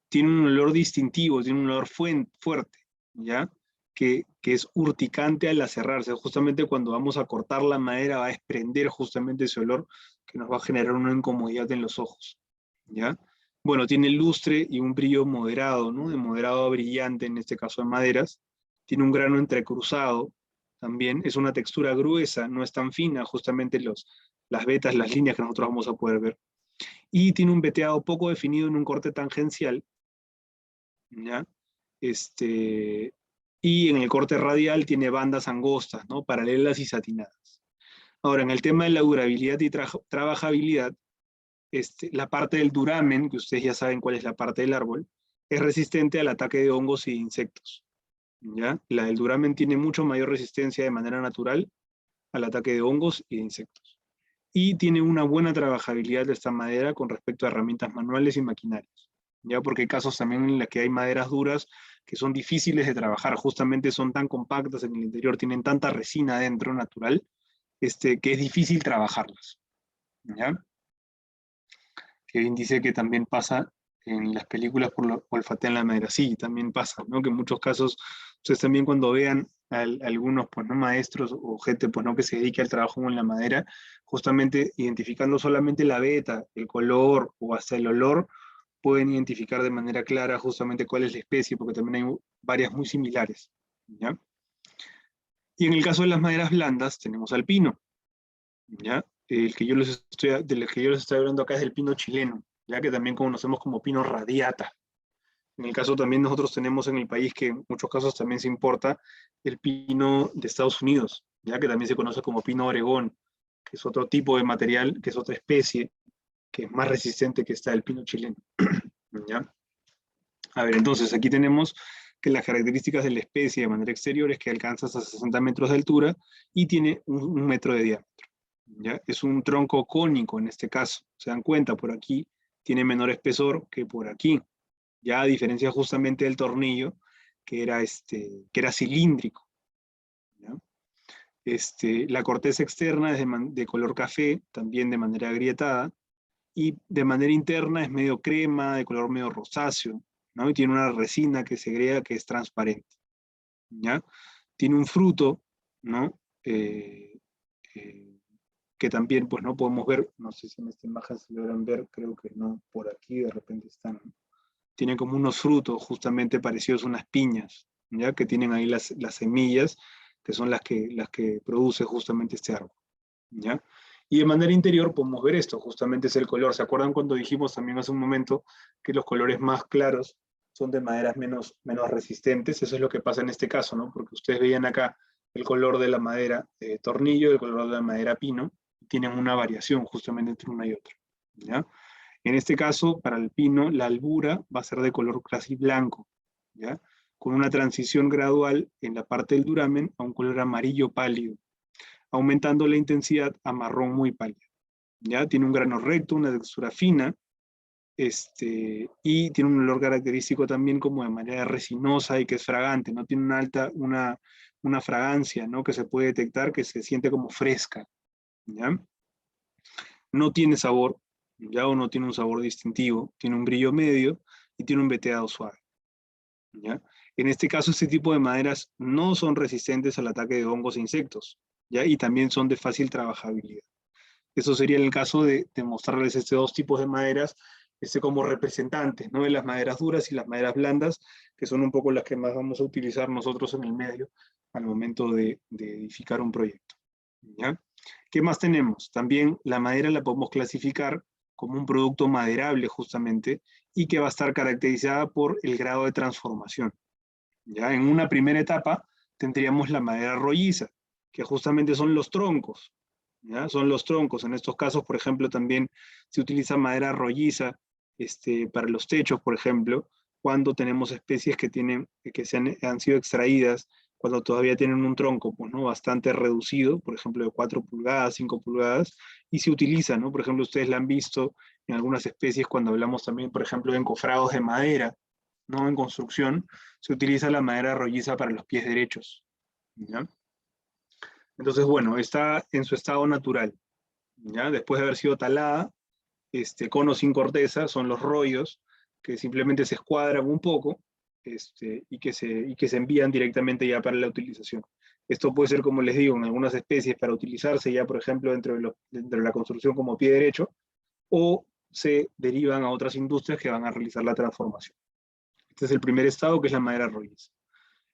Tiene un olor distintivo, tiene un olor fuerte, ¿ya? Que es urticante al cerrarse. Justamente cuando vamos a cortar la madera va a desprender justamente ese olor que nos va a generar una incomodidad en los ojos, ¿ya? Bueno, tiene lustre y un brillo moderado, ¿no? De moderado a brillante, en este caso de maderas. Tiene un grano entrecruzado también. Es una textura gruesa, no es tan fina, justamente las vetas, las líneas que nosotros vamos a poder ver. Y tiene un veteado poco definido en un corte tangencial, ¿ya? Y en el corte radial tiene bandas angostas, ¿no? Paralelas y satinadas. Ahora, en el tema de la durabilidad y trabajabilidad, la parte del duramen, que ustedes ya saben cuál es la parte del árbol, es resistente al ataque de hongos y de insectos, ¿ya? La del duramen tiene mucho mayor resistencia de manera natural al ataque de hongos y de insectos. Y tiene una buena trabajabilidad de esta madera con respecto a herramientas manuales y maquinarias, ¿ya? Porque hay casos también en los que hay maderas duras que son difíciles de trabajar, justamente son tan compactas en el interior, tienen tanta resina dentro natural, que es difícil trabajarlas, ¿ya? Kevin dice que también pasa en las películas por lo olfatean la madera. Sí, también pasa, ¿no? Que en muchos casos, ustedes también cuando vean a algunos, pues, ¿no? Maestros o gente, pues, ¿no? Que se dedique al trabajo con la madera, justamente identificando solamente la veta, el color o hasta el olor, pueden identificar de manera clara justamente cuál es la especie, porque también hay varias muy similares, ¿ya? Y en el caso de las maderas blandas, tenemos al pino, ¿ya? Del que yo les estoy hablando acá es el pino chileno, ya que también conocemos como pino radiata. En el caso también nosotros tenemos en el país, que en muchos casos también se importa, el pino de Estados Unidos, ya que también se conoce como pino Oregón, que es otro tipo de material, que es otra especie, que es más resistente que el pino chileno, ¿ya? A ver, entonces aquí tenemos que las características de la especie de manera exterior es que alcanza hasta 60 metros de altura y tiene un metro de diámetro, ¿ya? Es un tronco cónico en este caso. Se dan cuenta, por aquí tiene menor espesor que por aquí. Ya a diferencia justamente del tornillo, que era cilíndrico. ¿Ya? La corteza externa es de color café, también de manera agrietada, y de manera interna es medio crema, de color medio rosáceo, ¿no? Y tiene una resina que segrega que es transparente. ¿Ya? Tiene un fruto, ¿no? Que también, pues, no podemos ver, no sé si en esta imagen se logran ver, creo que no, por aquí de repente están, ¿no? Tiene como unos frutos justamente parecidos a unas piñas, ¿ya? Que tienen ahí las semillas, que son las que produce justamente este árbol, ¿ya? Y de manera interior podemos ver esto, justamente es el color. ¿Se acuerdan cuando dijimos también hace un momento que los colores más claros son de maderas menos resistentes? Eso es lo que pasa en este caso, ¿no? Porque ustedes veían acá el color de la madera de tornillo, el color de la madera pino, tienen una variación justamente entre una y otra, ¿ya? En este caso, para el pino, la albura va a ser de color casi blanco, ¿ya? Con una transición gradual en la parte del duramen a un color amarillo pálido, aumentando la intensidad a marrón muy pálido, ¿ya? Tiene un grano recto, una textura fina, y tiene un olor característico también como de manera resinosa y que es fragante, ¿no? Tiene una fragancia, ¿no? Que se puede detectar, que se siente como fresca, ¿ya? No tiene sabor, ya, o no tiene un sabor distintivo, tiene un brillo medio y tiene un veteado suave, ¿ya? En este caso, este tipo de maderas no son resistentes al ataque de hongos e insectos, ¿ya? Y también son de fácil trabajabilidad. Eso sería el caso de mostrarles estos dos tipos de maderas como representantes, ¿no? De las maderas duras y las maderas blandas, que son un poco las que más vamos a utilizar nosotros en el medio al momento de edificar un proyecto, ¿ya? ¿Qué más tenemos? También la madera la podemos clasificar como un producto maderable justamente y que va a estar caracterizada por el grado de transformación, ¿ya? En una primera etapa tendríamos la madera rolliza, que justamente son los troncos, ¿ya? Son los troncos. En estos casos, por ejemplo, también se utiliza madera rolliza para los techos, por ejemplo, cuando tenemos especies que han sido extraídas cuando todavía tienen un tronco, pues, ¿no? Bastante reducido, por ejemplo, de 4 pulgadas, 5 pulgadas, y se utiliza, ¿no? Por ejemplo, ustedes la han visto en algunas especies cuando hablamos también, por ejemplo, de encofrados de madera, ¿no? En construcción, se utiliza la madera rolliza para los pies derechos, ¿ya? Entonces, bueno, está en su estado natural, ¿ya? Después de haber sido talada, con o sin corteza, son los rollos, que simplemente se escuadran un poco, y que se envían directamente ya para la utilización. Esto puede ser, como les digo, en algunas especies para utilizarse ya, por ejemplo, dentro de la construcción como pie derecho, o se derivan a otras industrias que van a realizar la transformación. Este es el primer estado, que es la madera rolliza.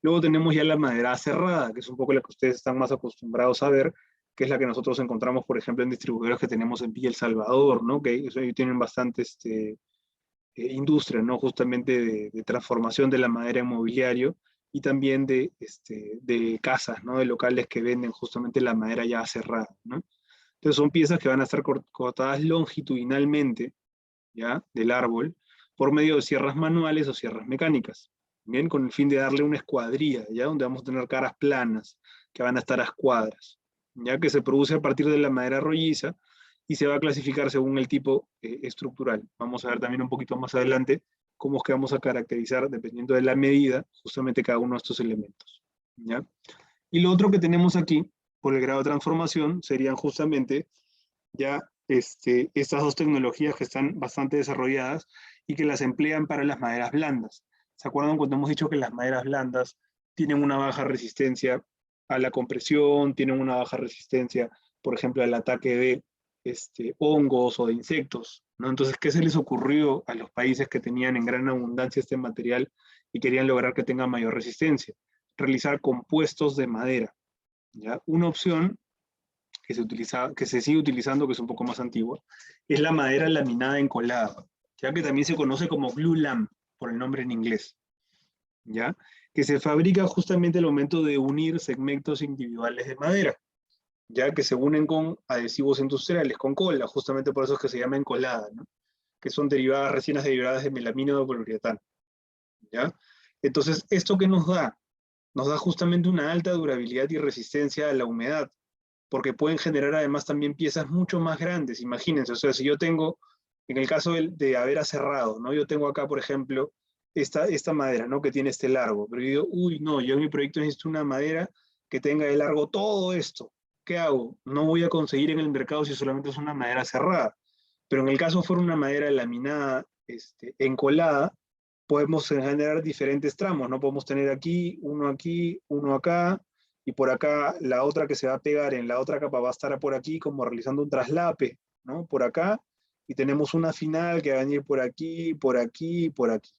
Luego tenemos ya la madera cerrada, que es un poco la que ustedes están más acostumbrados a ver, que es la que nosotros encontramos, por ejemplo, en distribuidores que tenemos en Villa El Salvador, ¿no? Que ellos tienen bastante industria, ¿no? Justamente de transformación de la madera en mobiliario y también de casas, ¿no? De locales que venden justamente la madera ya cerrada, ¿no? Entonces son piezas que van a estar cortadas longitudinalmente, ¿ya? Del árbol, por medio de sierras manuales o sierras mecánicas, ¿bien? Con el fin de darle una escuadría, ¿ya? Donde vamos a tener caras planas, que van a estar a escuadras, ¿ya? Que se produce a partir de la madera rolliza y se va a clasificar según el tipo estructural. Vamos a ver también un poquito más adelante cómo es que vamos a caracterizar, dependiendo de la medida, justamente cada uno de estos elementos, ¿ya? Y lo otro que tenemos aquí, por el grado de transformación, serían justamente ya estas dos tecnologías que están bastante desarrolladas y que las emplean para las maderas blandas. ¿Se acuerdan cuando hemos dicho que las maderas blandas tienen una baja resistencia a la compresión, tienen una baja resistencia, por ejemplo, al ataque de hongos o de insectos, ¿no? Entonces, ¿qué se les ocurrió a los países que tenían en gran abundancia este material y querían lograr que tenga mayor resistencia? Realizar compuestos de madera, ¿ya? Una opción que se sigue utilizando, que es un poco más antigua, es la madera laminada encolada, ya que también se conoce como glue lamp, por el nombre en inglés, ¿ya? Que se fabrica justamente al momento de unir segmentos individuales de madera, ya que se unen con adhesivos industriales, con cola, justamente por eso es que se llama encolada, ¿no? Que son resinas derivadas de melamina o poliuretano, ¿ya? Entonces, ¿esto qué nos da? Nos da justamente una alta durabilidad y resistencia a la humedad, porque pueden generar además también piezas mucho más grandes. Imagínense, o sea, si yo tengo, en el caso de haber aserrado, ¿no? Yo tengo acá, por ejemplo, esta madera, ¿no? Que tiene este largo. Pero yo digo, uy, no, yo en mi proyecto necesito una madera que tenga de largo todo esto. ¿Qué hago? No voy a conseguir en el mercado si solamente es una madera cerrada. Pero en el caso fuera una madera laminada, encolada, podemos generar diferentes tramos, ¿no? Podemos tener aquí, uno acá, y por acá la otra que se va a pegar en la otra capa va a estar por aquí como realizando un traslape, ¿no? Por acá, y tenemos una final que va a venir por aquí, por aquí, por aquí.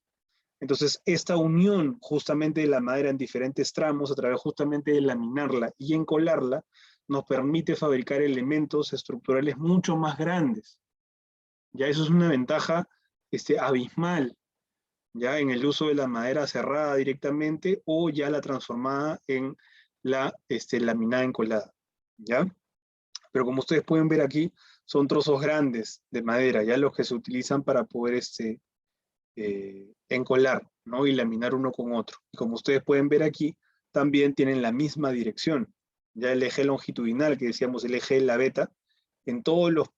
Entonces, esta unión justamente de la madera en diferentes tramos, a través justamente de laminarla y encolarla, nos permite fabricar elementos estructurales mucho más grandes. Ya eso es una ventaja abismal, ya en el uso de la madera cerrada directamente o ya la transformada en la laminada encolada, ¿ya? Pero como ustedes pueden ver aquí, son trozos grandes de madera, ya los que se utilizan para poder encolar, ¿no? Y laminar uno con otro. Y como ustedes pueden ver aquí, también tienen la misma dirección. Ya el eje longitudinal, que decíamos el eje de la beta, en todos los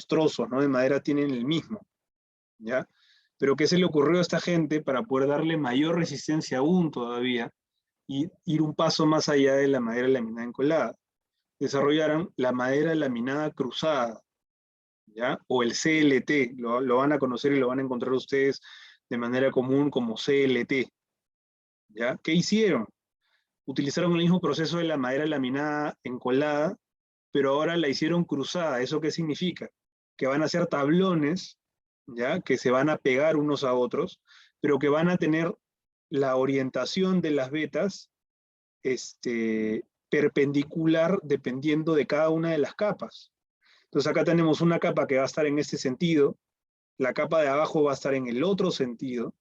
trozos, ¿no? De madera tienen el mismo, ¿ya? Pero ¿qué se le ocurrió a esta gente para poder darle mayor resistencia aún todavía y ir un paso más allá de la madera laminada encolada? Desarrollaron la madera laminada cruzada, ¿ya? O el CLT, lo van a conocer y lo van a encontrar ustedes de manera común como CLT, ¿ya? ¿Qué hicieron? Utilizaron el mismo proceso de la madera laminada encolada, pero ahora la hicieron cruzada. ¿Eso qué significa? Que van a ser tablones, ¿ya? Que se van a pegar unos a otros, pero que van a tener la orientación de las vetas perpendicular dependiendo de cada una de las capas. Entonces acá tenemos una capa que va a estar en este sentido, la capa de abajo va a estar en el otro sentido,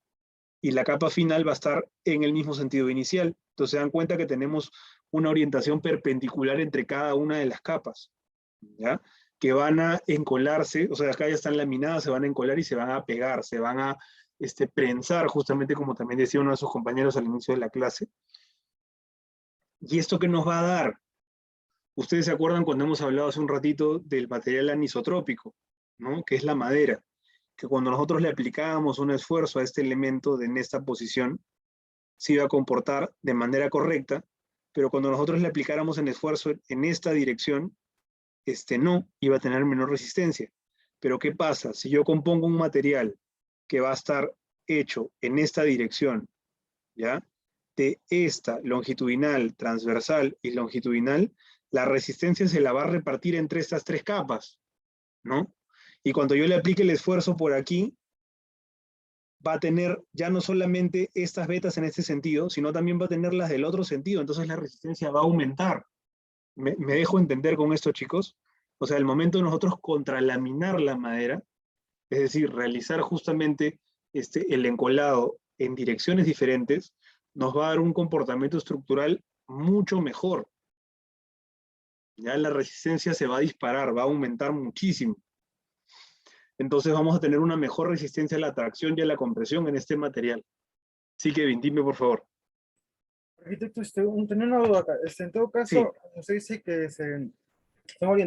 y la capa final va a estar en el mismo sentido inicial. Entonces se dan cuenta que tenemos una orientación perpendicular entre cada una de las capas, ¿ya? Que van a encolarse, o sea, acá ya están laminadas, se van a encolar y se van a pegar, se van a prensar, justamente como también decía uno de sus compañeros al inicio de la clase. ¿Y esto qué nos va a dar? Ustedes se acuerdan cuando hemos hablado hace un ratito del material anisotrópico, ¿no? Que es la madera, que cuando nosotros le aplicábamos un esfuerzo a este elemento en esta posición, se iba a comportar de manera correcta, pero cuando nosotros le aplicáramos el esfuerzo en esta dirección, no, iba a tener menor resistencia. Pero ¿qué pasa? Si yo compongo un material que va a estar hecho en esta dirección, ¿ya? De esta longitudinal, transversal y longitudinal, la resistencia se la va a repartir entre estas tres capas, ¿no? Y cuando yo le aplique el esfuerzo por aquí, va a tener ya no solamente estas vetas en este sentido, sino también va a tener las del otro sentido, entonces la resistencia va a aumentar. ¿Me dejo entender con esto, chicos? O sea, el momento de nosotros contralaminar la madera, es decir, realizar justamente el encolado en direcciones diferentes, nos va a dar un comportamiento estructural mucho mejor. Ya la resistencia se va a disparar, va a aumentar muchísimo. Entonces vamos a tener una mejor resistencia a la tracción y a la compresión en este material. Sí, Kevin, dime por favor. Arquitecto, tenía una duda acá. En todo caso, Sí. usted dice que se están orientando